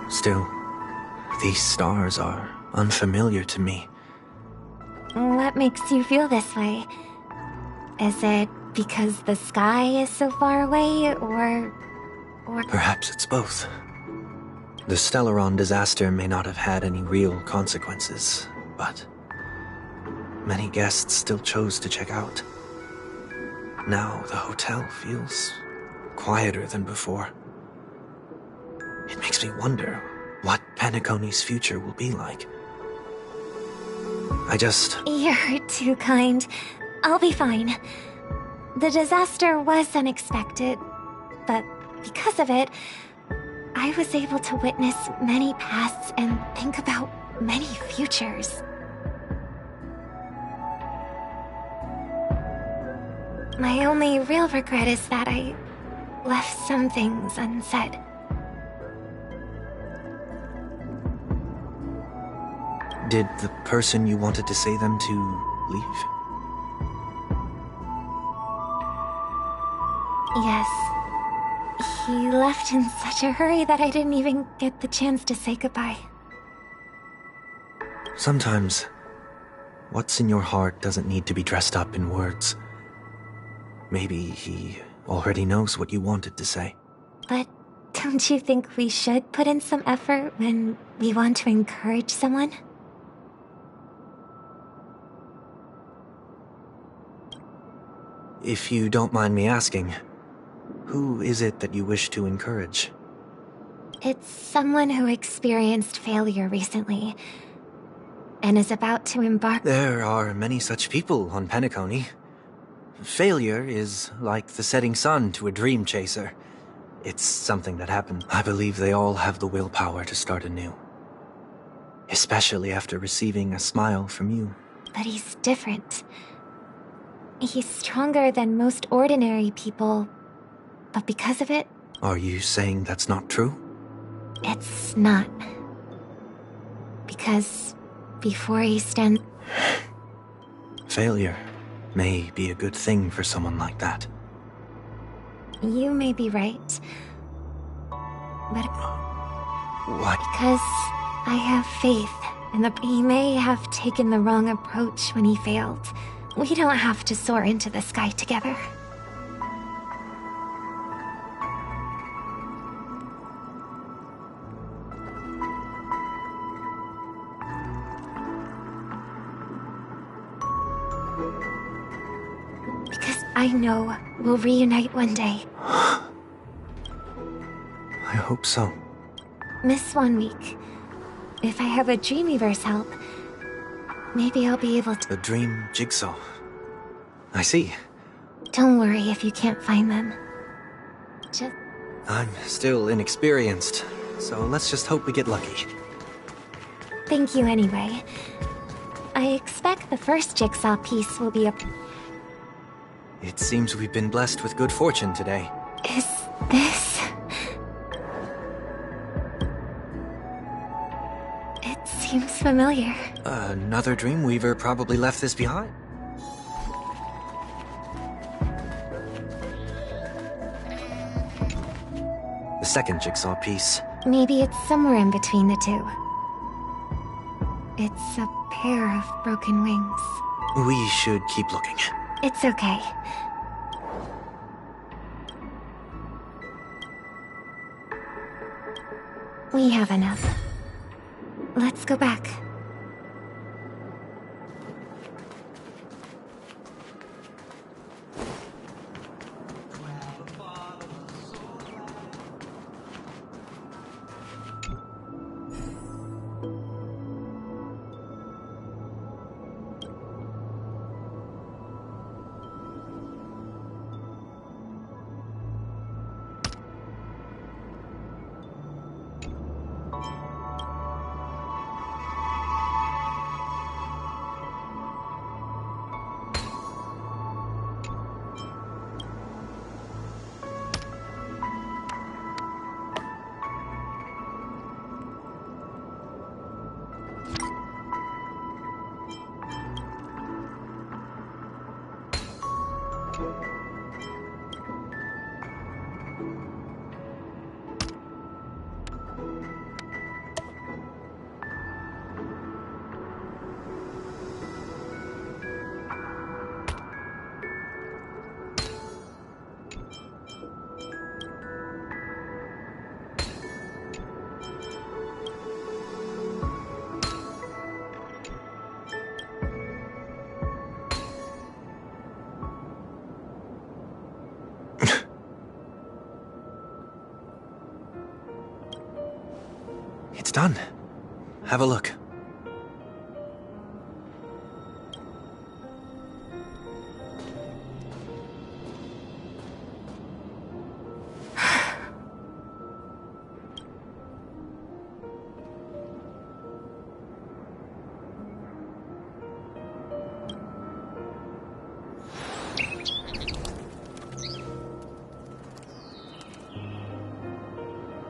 Still, these stars are unfamiliar to me. What makes you feel this way? Is it because the sky is so far away, or... Perhaps it's both. The Stellaron disaster may not have had any real consequences, but many guests still chose to check out. Now the hotel feels quieter than before. It makes me wonder what Penacony's future will be like. You're too kind. I'll be fine. The disaster was unexpected, but because of it, I was able to witness many pasts and think about many futures. My only real regret is that I left some things unsaid. Did the person you wanted to say them to leave? Yes. He left in such a hurry that I didn't even get the chance to say goodbye. Sometimes, what's in your heart doesn't need to be dressed up in words. Maybe he already knows what you wanted to say. But don't you think we should put in some effort when we want to encourage someone? If you don't mind me asking, who is it that you wish to encourage? It's someone who experienced failure recently, and is about to embark... There are many such people on Penacony. Failure is like the setting sun to a dream chaser. It's something that happens. I believe they all have the willpower to start anew. Especially after receiving a smile from you. But he's different. He's stronger than most ordinary people, but because of it... Are you saying that's not true? It's not. Because before he stands... Failure may be a good thing for someone like that. You may be right. But... Why? Because I have faith in he may have taken the wrong approach when he failed. We don't have to soar into the sky together. I know we'll reunite one day. I hope so. Miss 1 week. If I have a Dreamweaver's help, maybe I'll be able to... The dream jigsaw. I see. Don't worry if you can't find them. Just... I'm still inexperienced, so let's just hope we get lucky. Thank you anyway. I expect the first jigsaw piece will be a... It seems we've been blessed with good fortune today. Is this... It seems familiar. Another Dreamweaver probably left this behind. The second jigsaw piece. Maybe it's somewhere in between the two. It's a pair of broken wings. We should keep looking. It's okay. We have enough. Let's go back. It's done. Have a look.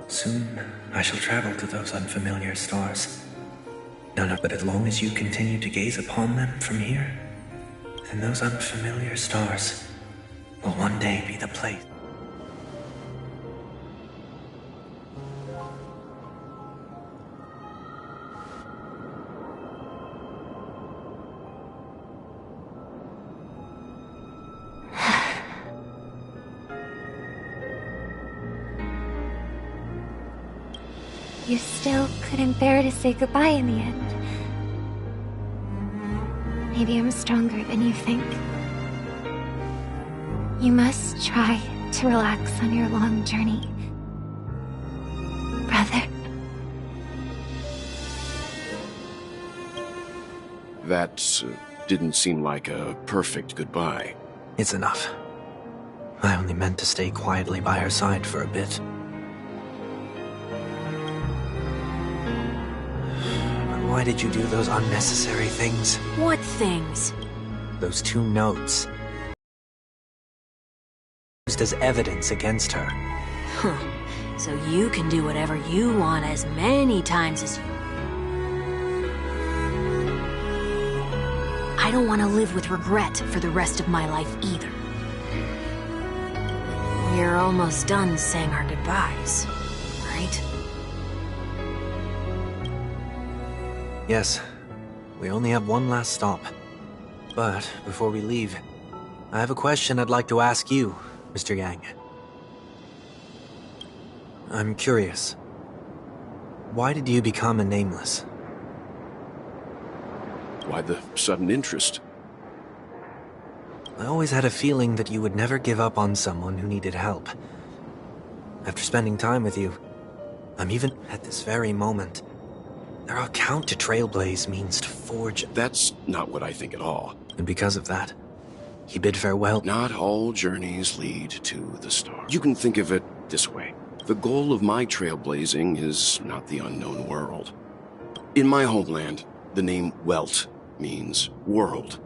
Soon, I shall travel to those unfamiliar stars. But as long as you continue to gaze upon them from here, then those unfamiliar stars will one day be the place. You still couldn't bear to say goodbye in the end. Maybe I'm stronger than you think. You must try to relax on your long journey, brother. That didn't seem like a perfect goodbye. It's enough. I only meant to stay quietly by her side for a bit. Why did you do those unnecessary things? What things? Those 2 notes. Used as evidence against her. Huh. So you can do whatever you want as many times as you... I don't want to live with regret for the rest of my life either. We're almost done saying our goodbyes, right? Yes, we only have one last stop. But before we leave, I have a question I'd like to ask you, Mr. Yang. I'm curious. Why did you become a Nameless? Why the sudden interest? I always had a feeling that you would never give up on someone who needed help. After spending time with you, I'm even at this very moment. There are count to trailblaze means to forge. That's not what I think at all. And because of that, he bid farewell. Not all journeys lead to the star. You can think of it this way. The goal of my trailblazing is not the unknown world. In my homeland, the name Welt means world.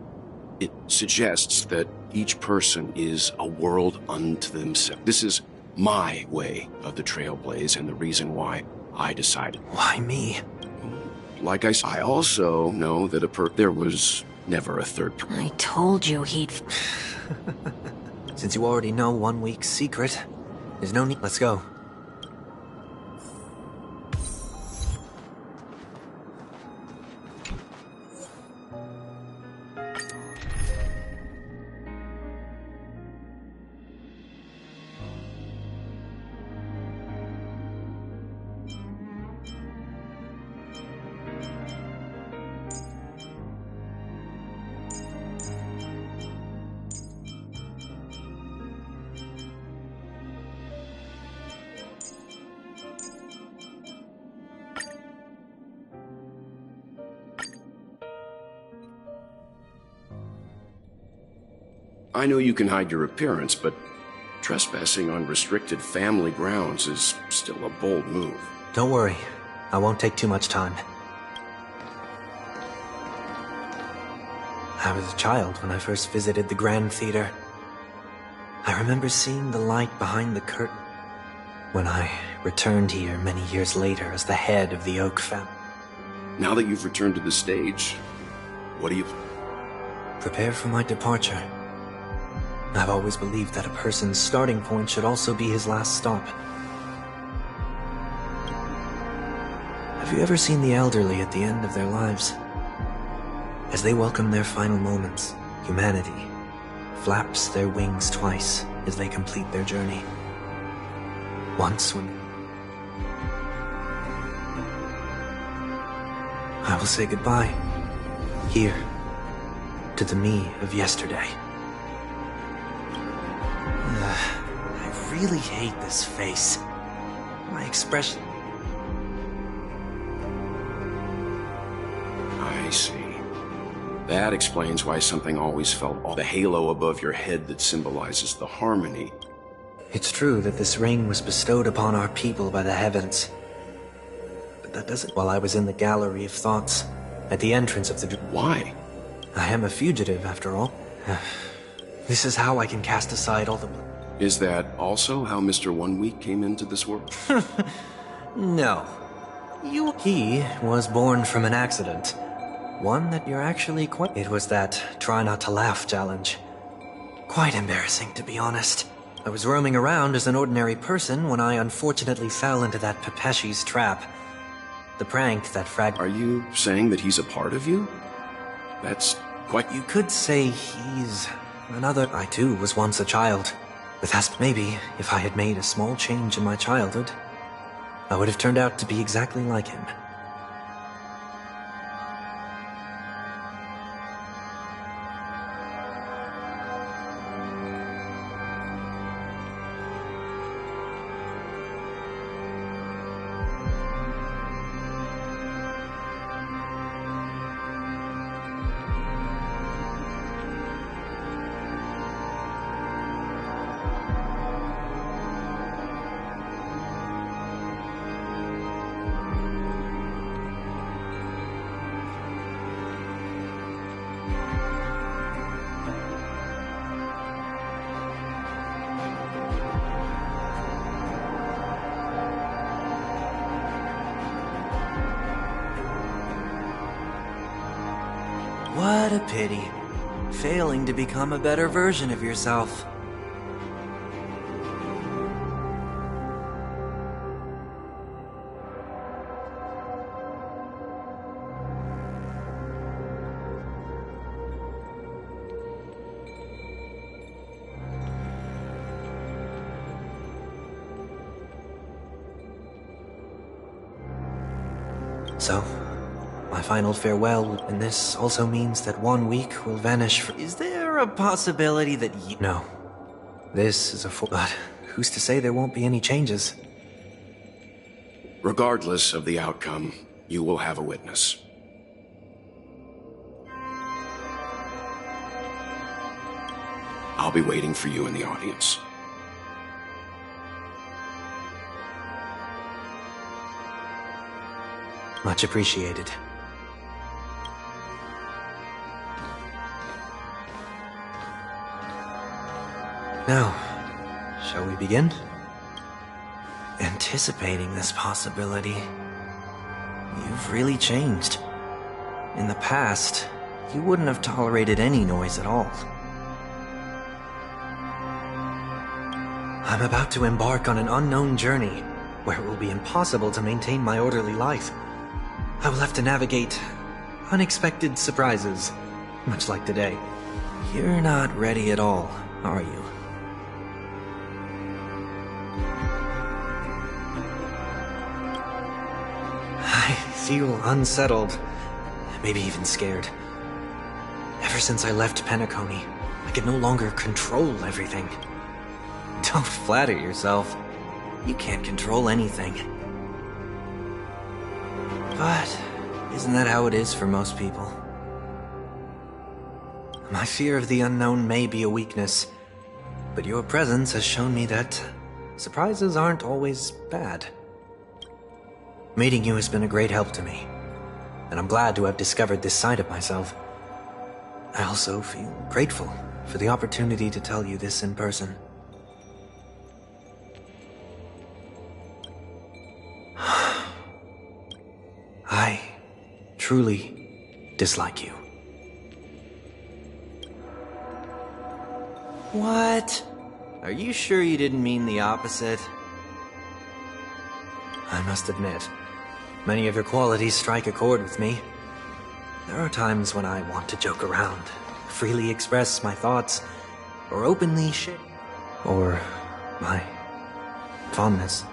It suggests that each person is a world unto themselves. This is my way of the trailblaze and the reason why I decided. Why me? Like I also know that there was never a third. I told you he'd... Since you already know 1 week's secret, there's no need. Let's go. I know you can hide your appearance, but trespassing on restricted family grounds is still a bold move. Don't worry. I won't take too much time. I was a child when I first visited the Grand Theater. I remember seeing the light behind the curtain when I returned here many years later as the head of the Oak family. Now that you've returned to the stage, what do you... Prepare for my departure. I've always believed that a person's starting point should also be his last stop. Have you ever seen the elderly at the end of their lives? As they welcome their final moments, humanity flaps their wings twice as they complete their journey. Once when I will say goodbye, here, to the me of yesterday. I really hate this face. My expression... I see. That explains why something always felt off. The halo above your head that symbolizes the harmony. It's true that this ring was bestowed upon our people by the heavens. But that doesn't... While I was in the Gallery of Thoughts, at the entrance of the... Why? I am a fugitive, after all. This is how I can cast aside all the... Is that also how Mr. 1 Week came into this world? No. He was born from an accident. One that you're actually quite... It was that try not to laugh challenge. Quite embarrassing, to be honest. I was roaming around as an ordinary person when I unfortunately fell into that Pepeshi's trap. The prank that Are you saying that he's a part of you? That's quite... You could say he's another... I too was once a child. Maybe, if I had made a small change in my childhood, I would have turned out to be exactly like him. What a pity. Failing to become a better version of yourself. So, my final farewell, and this also means that 1 week will vanish for... Is there there a possibility that you... No. This is a full... But who's to say there won't be any changes? Regardless of the outcome, you will have a witness. I'll be waiting for you in the audience. Much appreciated. Now, shall we begin? Anticipating this possibility, you've really changed. In the past, you wouldn't have tolerated any noise at all. I'm about to embark on an unknown journey, where it will be impossible to maintain my orderly life. I will have to navigate unexpected surprises, much like today. You're not ready at all, are you? I feel unsettled, maybe even scared. Ever since I left Penacony, I can no longer control everything. Don't flatter yourself. You can't control anything. But isn't that how it is for most people? My fear of the unknown may be a weakness, but your presence has shown me that surprises aren't always bad. Meeting you has been a great help to me, and I'm glad to have discovered this side of myself. I also feel grateful for the opportunity to tell you this in person. I truly dislike you. What? Are you sure you didn't mean the opposite? I must admit, many of your qualities strike a chord with me. There are times when I want to joke around, freely express my thoughts, or openly share, or my fondness.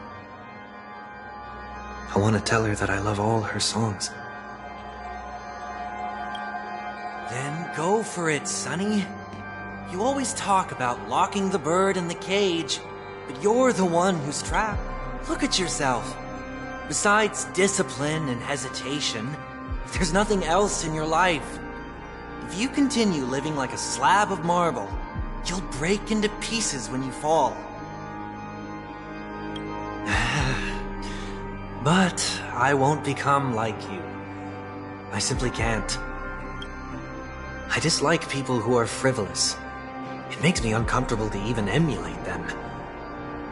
I want to tell her that I love all her songs. Then go for it, Sonny. You always talk about locking the bird in the cage, but you're the one who's trapped. Look at yourself. Besides discipline and hesitation, there's nothing else in your life. If you continue living like a slab of marble, you'll break into pieces when you fall. But I won't become like you. I simply can't. I dislike people who are frivolous. It makes me uncomfortable to even emulate them.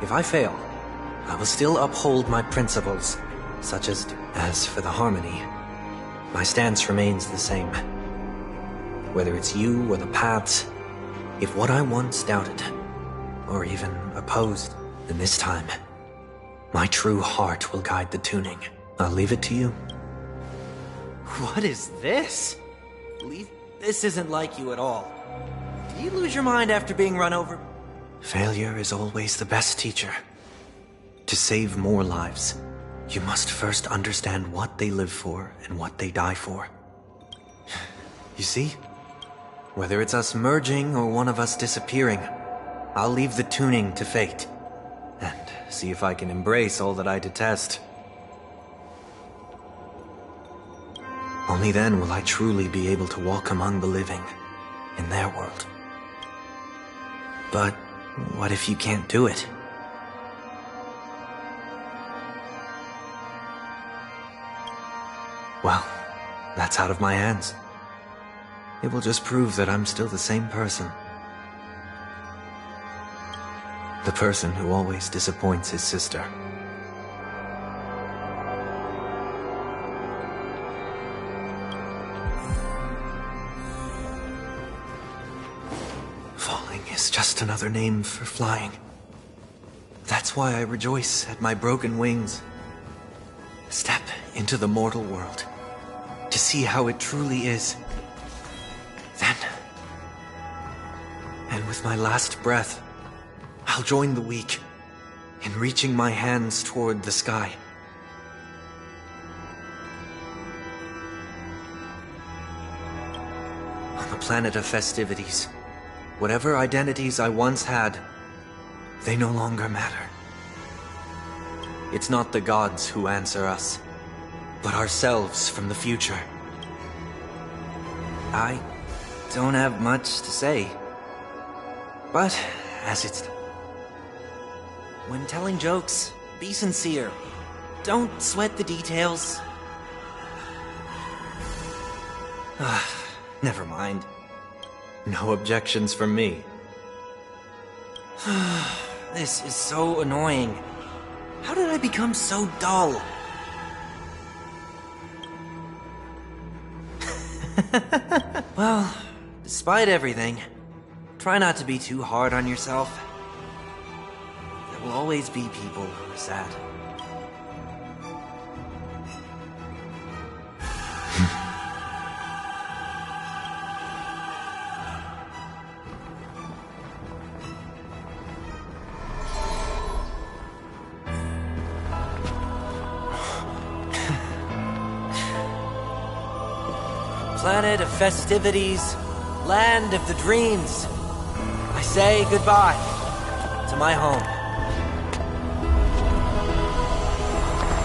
If I fail, I will still uphold my principles, such as for the harmony, my stance remains the same. Whether it's you or the paths, if what I once doubted, or even opposed, then this time, my true heart will guide the tuning. I'll leave it to you. What is this? This isn't like you at all. Did you lose your mind after being run over? Failure is always the best teacher. To save more lives, you must first understand what they live for and what they die for. You see? Whether it's us merging or one of us disappearing, I'll leave the tuning to fate. And see if I can embrace all that I detest. Only then will I truly be able to walk among the living, in their world. But what if you can't do it? Well, that's out of my hands. It will just prove that I'm still the same person. The person who always disappoints his sister. Falling is just another name for flying. That's why I rejoice at my broken wings. Step into the mortal world, to see how it truly is. Then, and with my last breath, I'll join the weak in reaching my hands toward the sky. On the planet of festivities, Whatever identities I once had, they no longer matter. It's not the gods who answer us, but ourselves from the future. I don't have much to say, but as it's... When telling jokes, be sincere. Don't sweat the details. Never mind. No objections from me. This is so annoying. How did I become so dull? Well, despite everything, try not to be too hard on yourself. There will always be people who are sad. Planet of festivities, land of the dreams. I say goodbye to my home.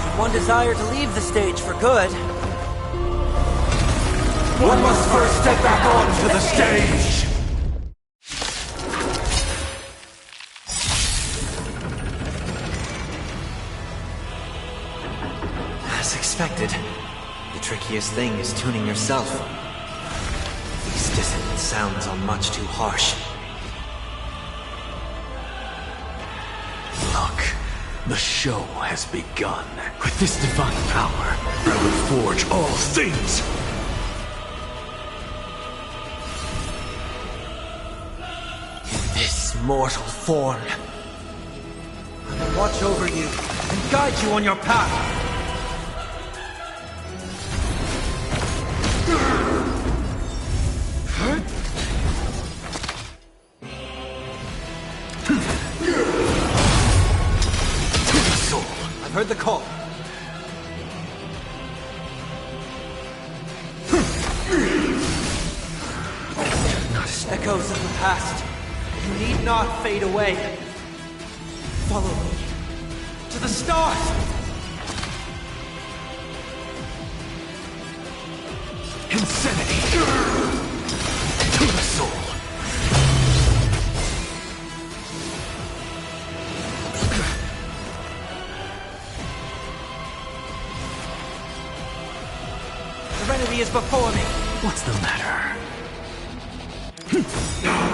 Should one desire to leave the stage for good, one must first step back onto the stage! As expected. The trickiest thing is tuning yourself. These dissonant sounds are much too harsh. Look, the show has begun. With this divine power, I will forge all things! In this mortal form, I will watch over you and guide you on your path. Heard the call. Echoes of the past. You need not fade away. Follow me to the stars. Insanity to the soul. Serenity is before me. What's the matter?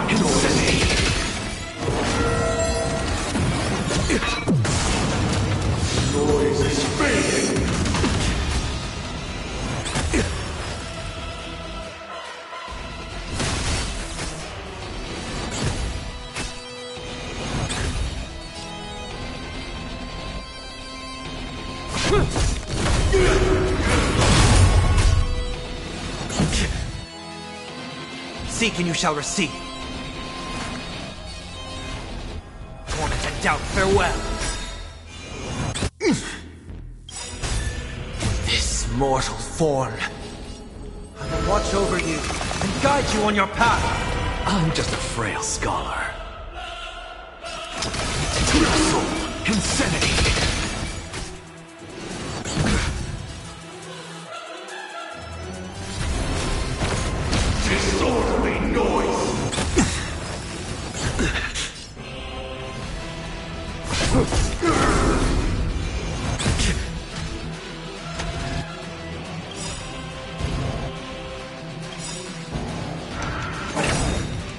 Insanity. Noise is fading. Seek and you shall receive. Torment and doubt, farewell. This mortal form, I will watch over you and guide you on your path. I'm just a frail scholar. To the soul, insanity. Disorderly noise!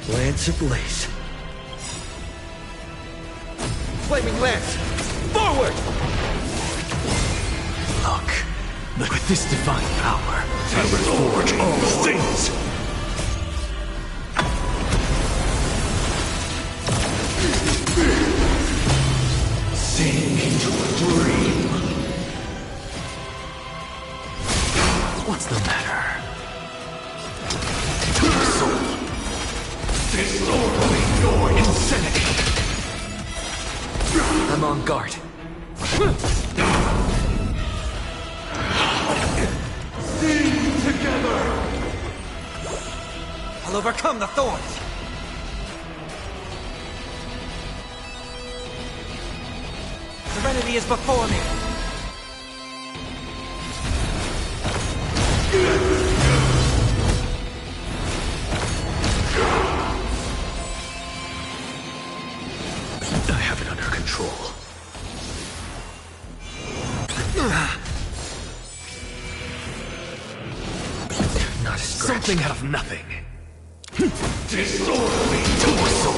Lance ablaze. Flaming lance! Forward! Look, with this divine power, I will forge all things! Sink into a dream. What's the matter? To the soul. Disorderly noise. Insanity. I'm on guard. Sing together. I'll overcome the thorns. Serenity is before me! I have it under control. Not a scratch. Something out of nothing. Disorderly torso!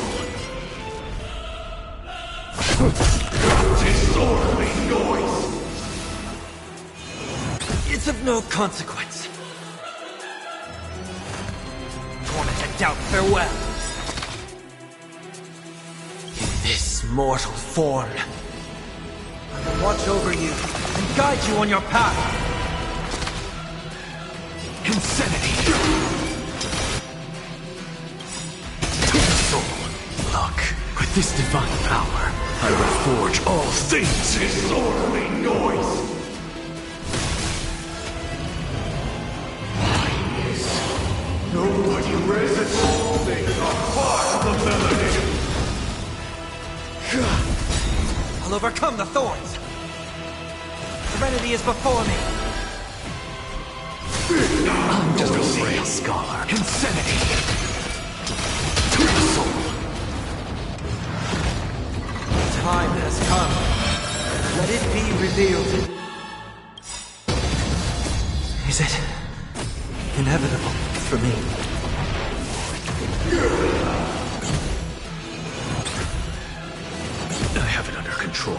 Disorderly noise! It's of no consequence. Torment and doubt, farewell. In this mortal form, I will watch over you and guide you on your path. Insanity. Look, with this divine power, I will forge all things. Disorderly noise! Nobody resists all things are part of the melody. I'll overcome the thorns. Serenity is before me. I'm just a frail scholar. Insanity. Time has come. Let it be revealed. Is it inevitable for me? I have it under control.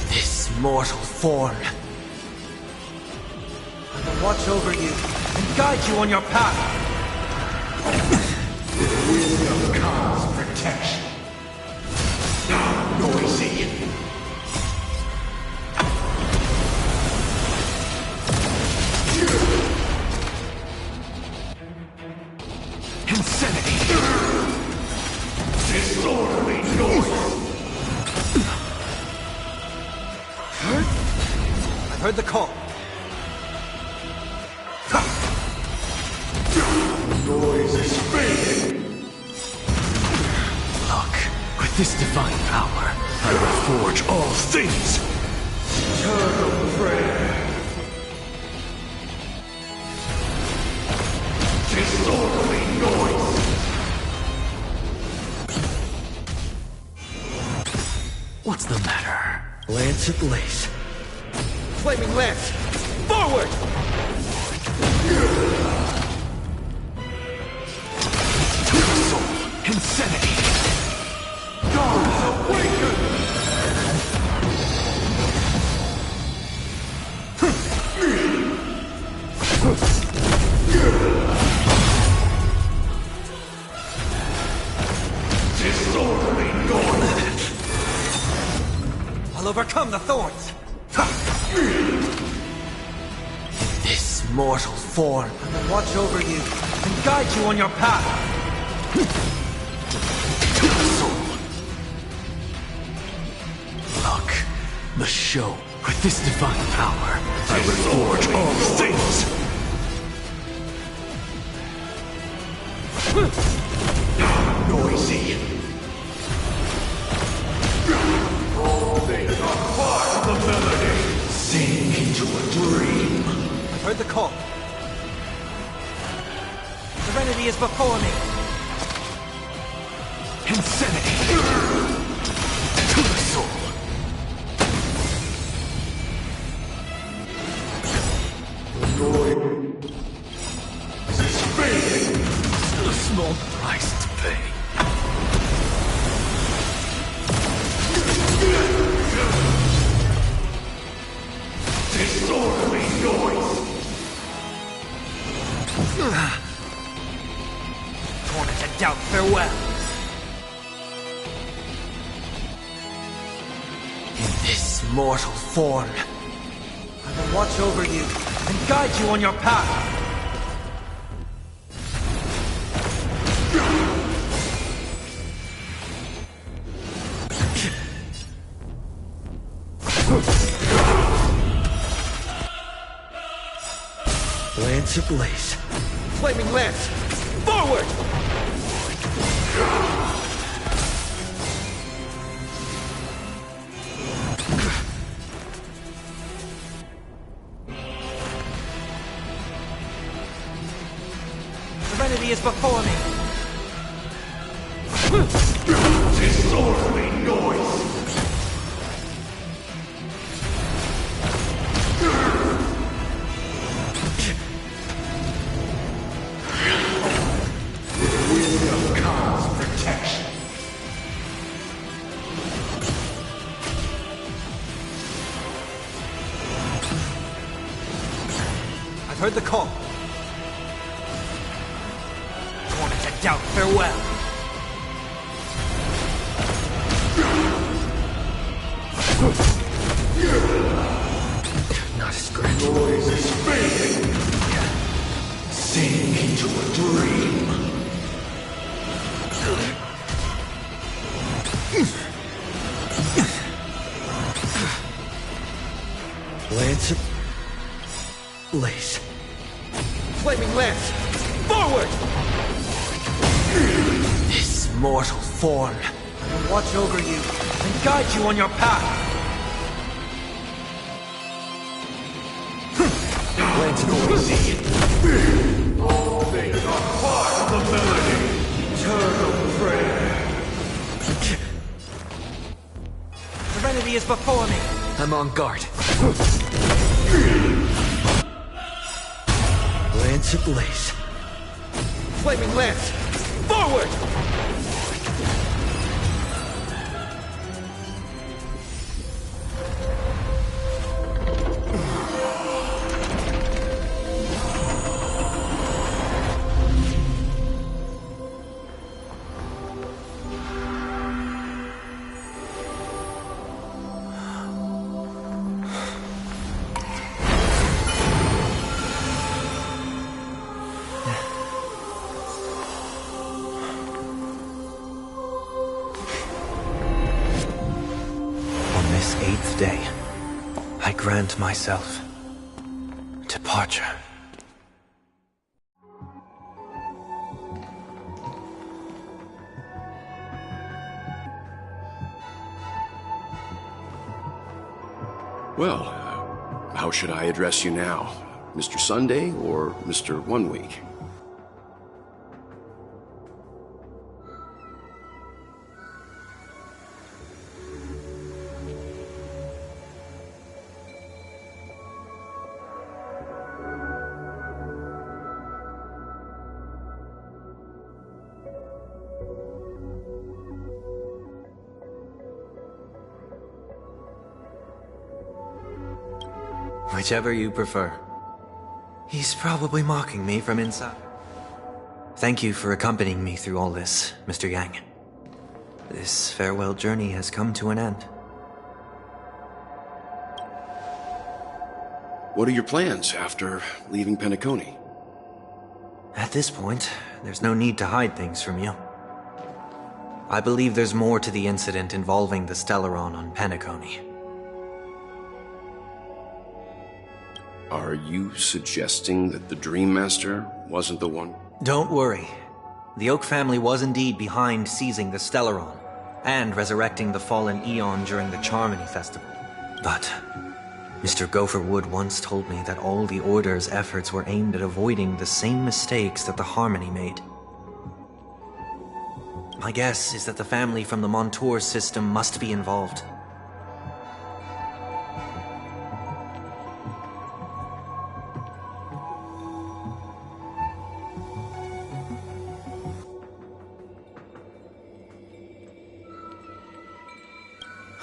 This mortal form, I will watch over you and guide you on your path. Wisdom comes protection. Noisy. Insanity. Disorderly noise. I've heard the call. Noise is fading. Look, With this divine power, I will forge all things. Eternal prayer. Disorderly noise. what's the matter? Lance at lace. Flaming lance! Forward! Insanity! Gods awaken! Disorderly noise! I'll overcome the thorns! This mortal form, I will watch over you and guide you on your path! Look, the show. With this divine power, I will forge all things. Noisy. All things are part of the melody. Sing into a dream. I've heard the call. Serenity is before me. Insanity. To the soul. This is fading. Still a small price to pay. Disorderly noise. Torment and doubt, farewell. In this mortal form, I will watch over you and guide you on your path. Lance ablaze. Flaming lance! Forward! Serenity is before me. Disorderly noise! Wisdom comes protection. I've heard the call. Torment and doubt, farewell. Not as great. Noise is fading. Sink into a dream. Lance ablaze. Flaming lance! Forward! This mortal form will watch over you and guide you on your path. Lance ablaze. All things are part of the melody. Eternal prayer. Serenity is before me. I'm on guard. Lance ablaze. Flaming lance! Forward! This 8th day, I grant myself departure. Well, how should I address you now? Mr. Sunday or Mr. 1 Week? Whichever you prefer. He's probably mocking me from inside. Thank you for accompanying me through all this, Mr. Yang. This farewell journey has come to an end. What are your plans after leaving Penacony? At this point, there's no need to hide things from you. I believe there's more to the incident involving the Stellaron on Penacony. Are you suggesting that the Dream Master wasn't the one? Don't worry. The Oak family was indeed behind seizing the Stellaron and resurrecting the fallen Eon during the Charmony Festival. But Mr. Gopherwood once told me that all the Order's efforts were aimed at avoiding the same mistakes that the Harmony made. My guess is that the family from the Montour system must be involved.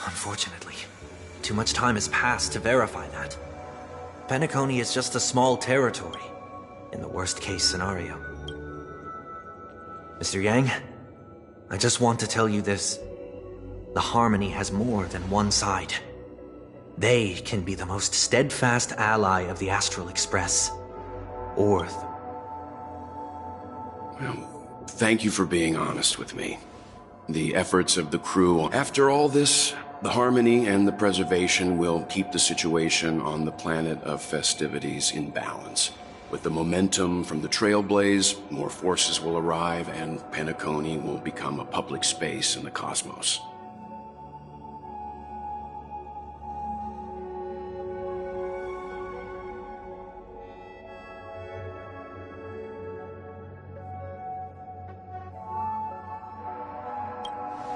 Unfortunately, too much time has passed to verify that. Penacony is just a small territory, in the worst-case scenario. Mr. Yang, I just want to tell you this. The Harmony has more than one side. They can be the most steadfast ally of the Astral Express. Or... Well, thank you for being honest with me. The efforts of the crew. After all this, the Harmony and the Preservation will keep the situation on the planet of festivities in balance. With the momentum from the Trailblaze, more forces will arrive, and Penacony will become a public space in the cosmos.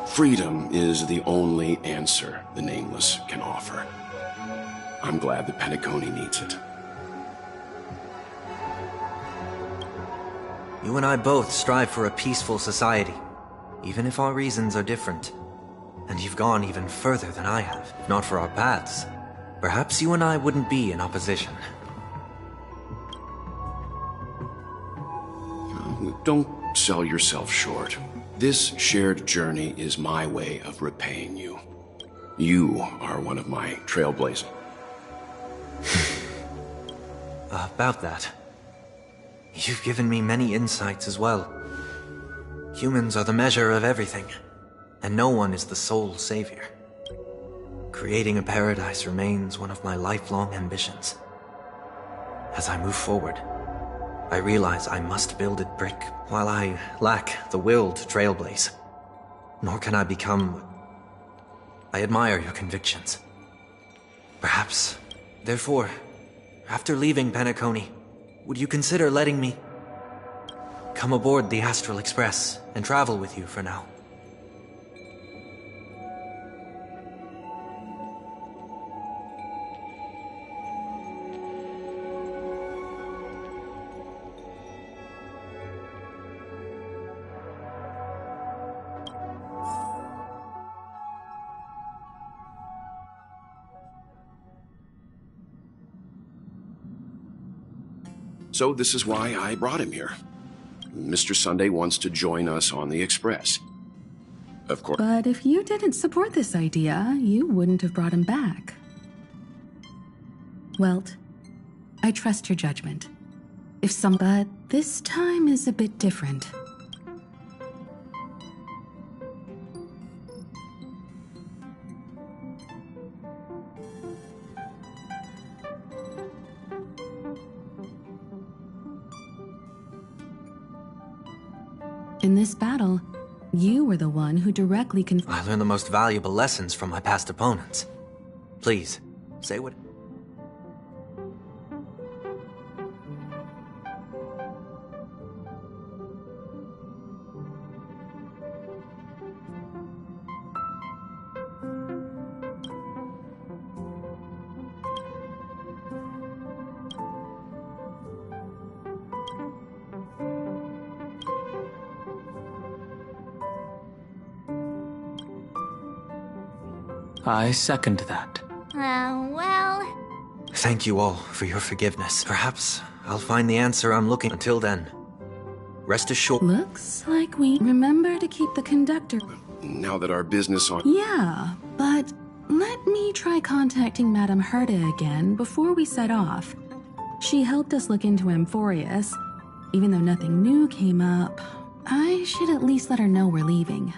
Freedom is the only answer the Nameless can offer. I'm glad that Penacony needs it. You and I both strive for a peaceful society, even if our reasons are different. And you've gone even further than I have. If not for our paths, perhaps you and I wouldn't be in opposition. Don't sell yourself short. This shared journey is my way of repaying you. You are one of my trailblazers. About that, you've given me many insights as well. Humans are the measure of everything, and no one is the sole savior. Creating a paradise remains one of my lifelong ambitions. As I move forward, I realize I must build it brick. While I lack the will to trailblaze, nor can I become... I admire your convictions. Perhaps, therefore, after leaving Penacony, would you consider letting me come aboard the Astral Express and travel with you for now? So this is why I brought him here. Mr. Sunday wants to join us on the Express. Of course. But if you didn't support this idea, you wouldn't have brought him back. Welt, I trust your judgment. But this time is a bit different. In this battle, you were the one who directly I learned the most valuable lessons from my past opponents. Please, say what... I second that. Well... Thank you all for your forgiveness. Perhaps I'll find the answer I'm looking. Until then, rest assured... Looks like we remember to keep the conductor... Now that our business on... Yeah, but let me try contacting Madame Herta again before we set off. She helped us look into Amphorius. Even though nothing new came up, I should at least let her know we're leaving.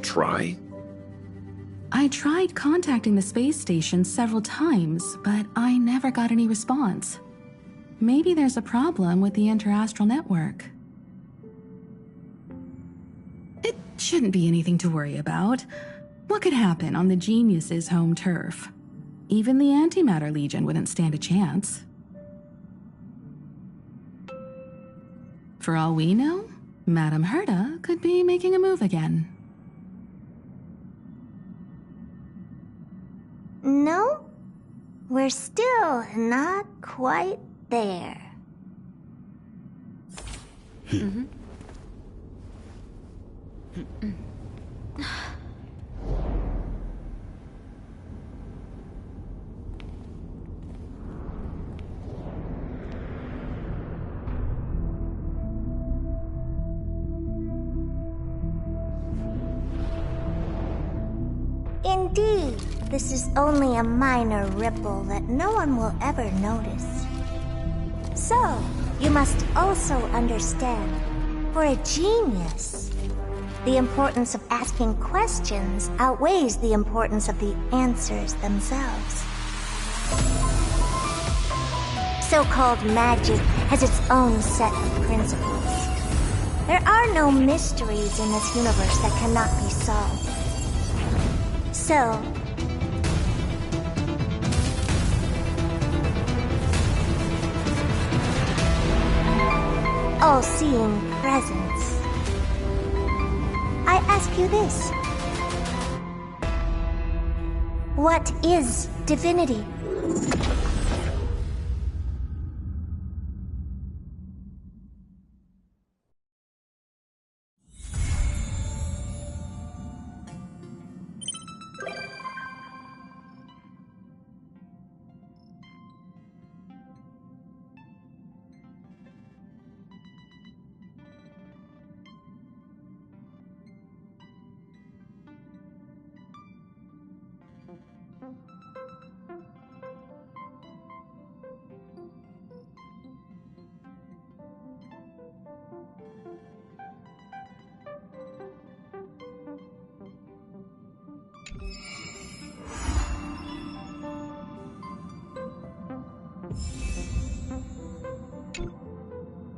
Try? I tried contacting the space station several times, but I never got any response. Maybe there's a problem with the interastral network. It shouldn't be anything to worry about. What could happen on the genius's home turf? Even the Antimatter Legion wouldn't stand a chance. For all we know, Madame Herta could be making a move again. No, we're still not quite there. Indeed, this is only a minor ripple that no one will ever notice. So, you must also understand, for a genius, the importance of asking questions outweighs the importance of the answers themselves. So-called magic has its own set of principles. There are no mysteries in this universe that cannot be solved. So, all-seeing presence, I ask you this. What is divinity?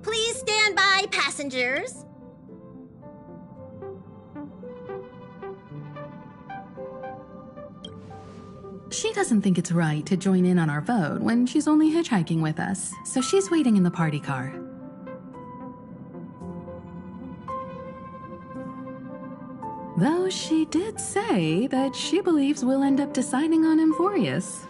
Please stand by, passengers. She doesn't think it's right to join in on our vote when she's only hitchhiking with us, so she's waiting in the party car. Though she did say that she believes we'll end up deciding on Amphorius.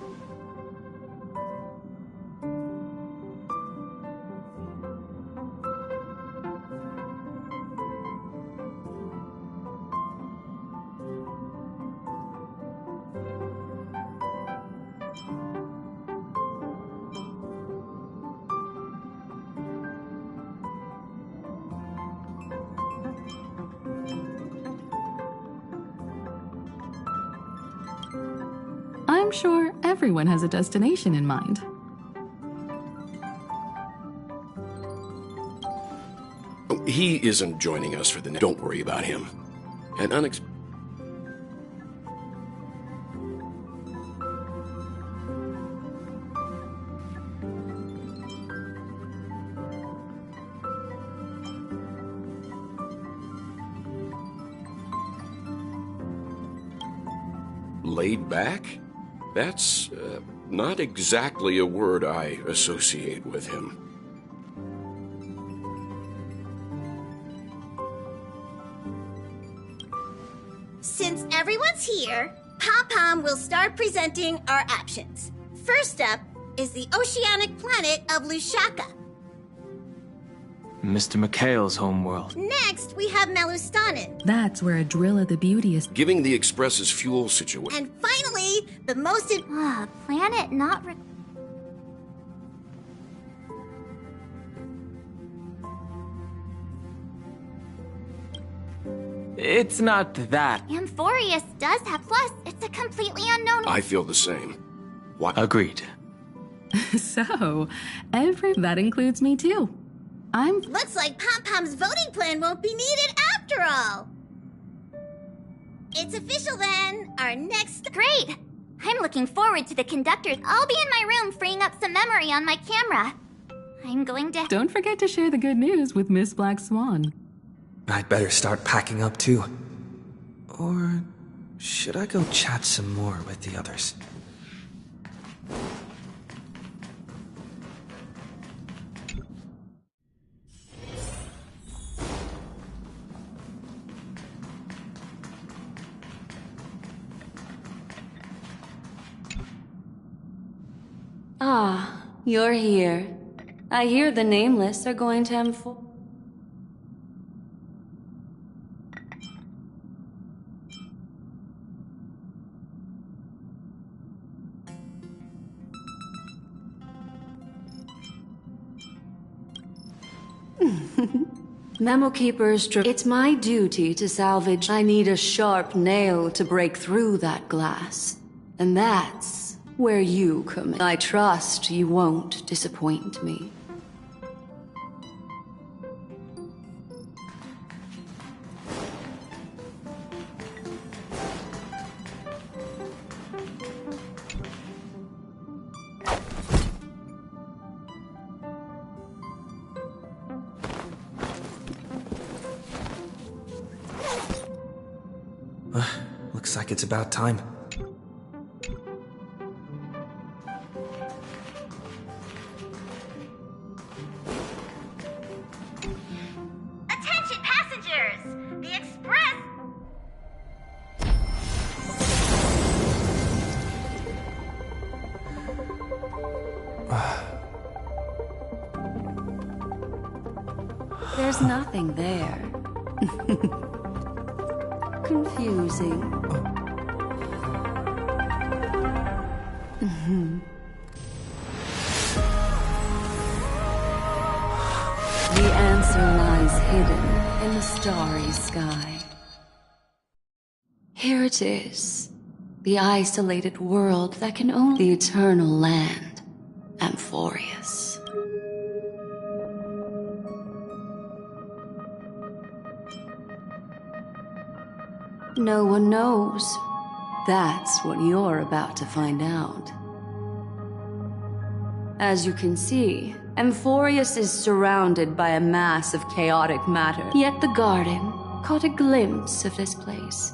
I'm sure everyone has a destination in mind. He isn't joining us for the... Don't worry about him. An laid back? That's not exactly a word I associate with him. Since everyone's here, Pom-Pom will start presenting our options. First up is the oceanic planet of Lushaka. Mr. McHale's homeworld. Next, we have Malustanin. That's where Adrilla the Beauteous... Giving the Express's fuel situation. And finally, the most... Planet not... It's not that. Amphorius does have... Plus, it's a completely unknown... I feel the same. What? Agreed. So, that includes me too. Looks like Pom-Pom's voting plan won't be needed after all. It's official then. Our next... Great! I'm looking forward to the conductors. I'll be in my room freeing up some memory on my camera. I'm going to... Don't forget to share the good news with Miss Black Swan. I'd better start packing up too. Or Should I go chat some more with the others? Ah, you're here. I hear the Nameless are going to M4. Memo Keeper's trip. It's my duty to salvage. I need a sharp nail to break through that glass. And that's where you come in. I trust you won't disappoint me. Looks like it's about time. Attention passengers! The express... There's nothing there. Confusing. The answer lies hidden in the starry sky. Here it is. The isolated world that can own the eternal land, Amphorius. No one knows. That's what you're about to find out. As you can see, Amphorius is surrounded by a mass of chaotic matter. Yet the garden caught a glimpse of this place.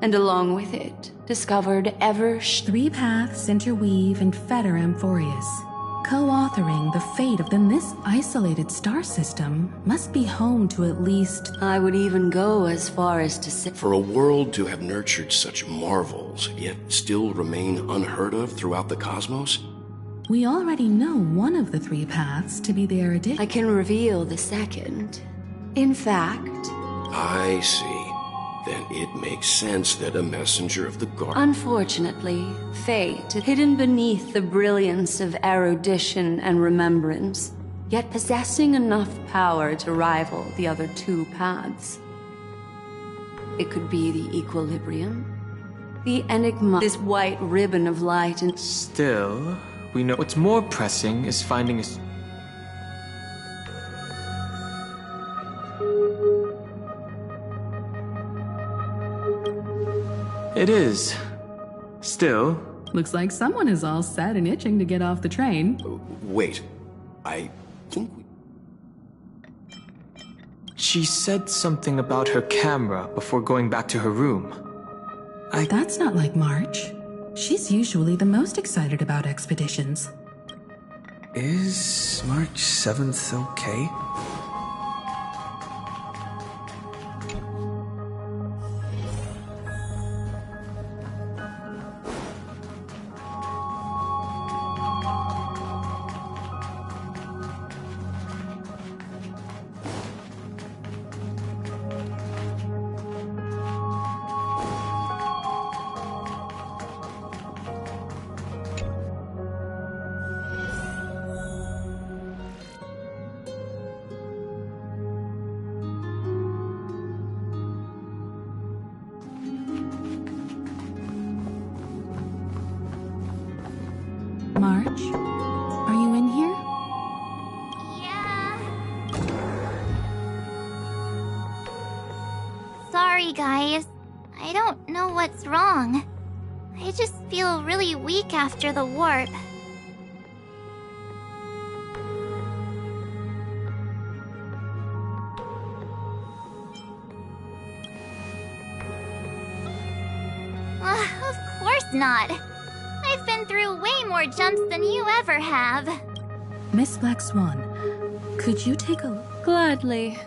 And along with it, discovered Three paths interweave and fetter Amphorius. Co-authoring the fate of this isolated star system must be home to at least... I would even go as far as to say... For a world to have nurtured such marvels, yet still remain unheard of throughout the cosmos? We already know one of the three paths to be the erudition. I can reveal the second. In fact... I see. Then it makes sense that a messenger of the garden... Unfortunately, fate is hidden beneath the brilliance of erudition and remembrance, yet possessing enough power to rival the other two paths. It could be the equilibrium, the enigma, this white ribbon of light and... Still, we know what's more pressing is finding a... It is. Still... Looks like someone is all set and itching to get off the train. Wait, I think we... She said something about her camera before going back to her room. That's not like March. She's usually the most excited about expeditions. Is March 7th okay? March, are you in here? Yeah. Sorry, guys. I don't know what's wrong. I just feel really weak after the warp. not. I've been through way more jumps than you ever have. Miss Black Swan, could you take a look? Gladly.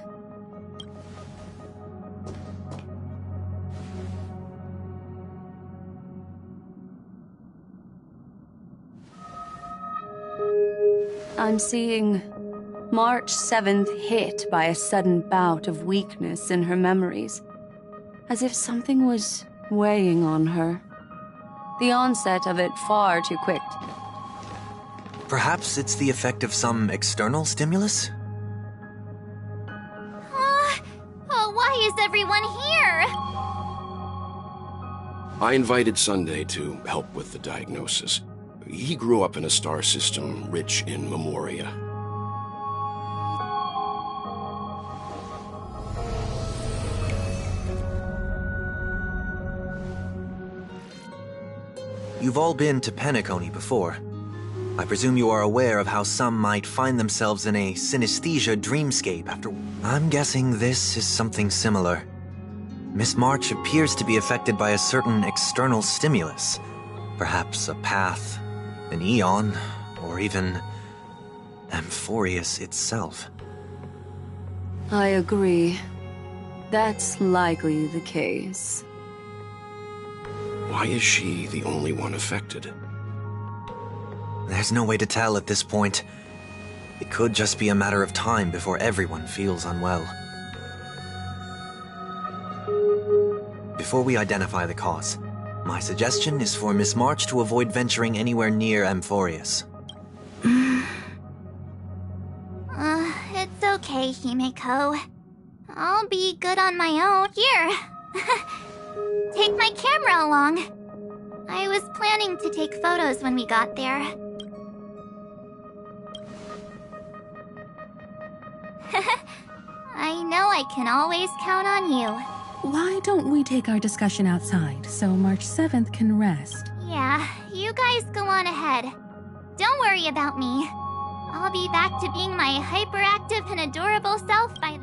I'm seeing March 7th hit by a sudden bout of weakness in her memories, as if something was weighing on her. The onset of it far too quick. Perhaps it's the effect of some external stimulus? Why is everyone here? I invited Sunday to help with the diagnosis. He grew up in a star system rich in memoria. You've all been to Penacony before. I presume you are aware of how some might find themselves in a synesthesia dreamscape after... I'm guessing this is something similar. Miss March appears to be affected by a certain external stimulus. Perhaps a path, an eon, or even Amphorius itself. I agree. That's likely the case. Why is she the only one affected? There's no way to tell at this point. It could just be a matter of time before everyone feels unwell. Before we identify the cause, my suggestion is for Miss March to avoid venturing anywhere near Amphorius. It's okay, Himeko. I'll be good on my own. Here! Take my camera along. I was planning to take photos when we got there. I know I can always count on you. Why don't we take our discussion outside so March 7th can rest? Yeah, you guys go on ahead. Don't worry about me. I'll be back to being my hyperactive and adorable self by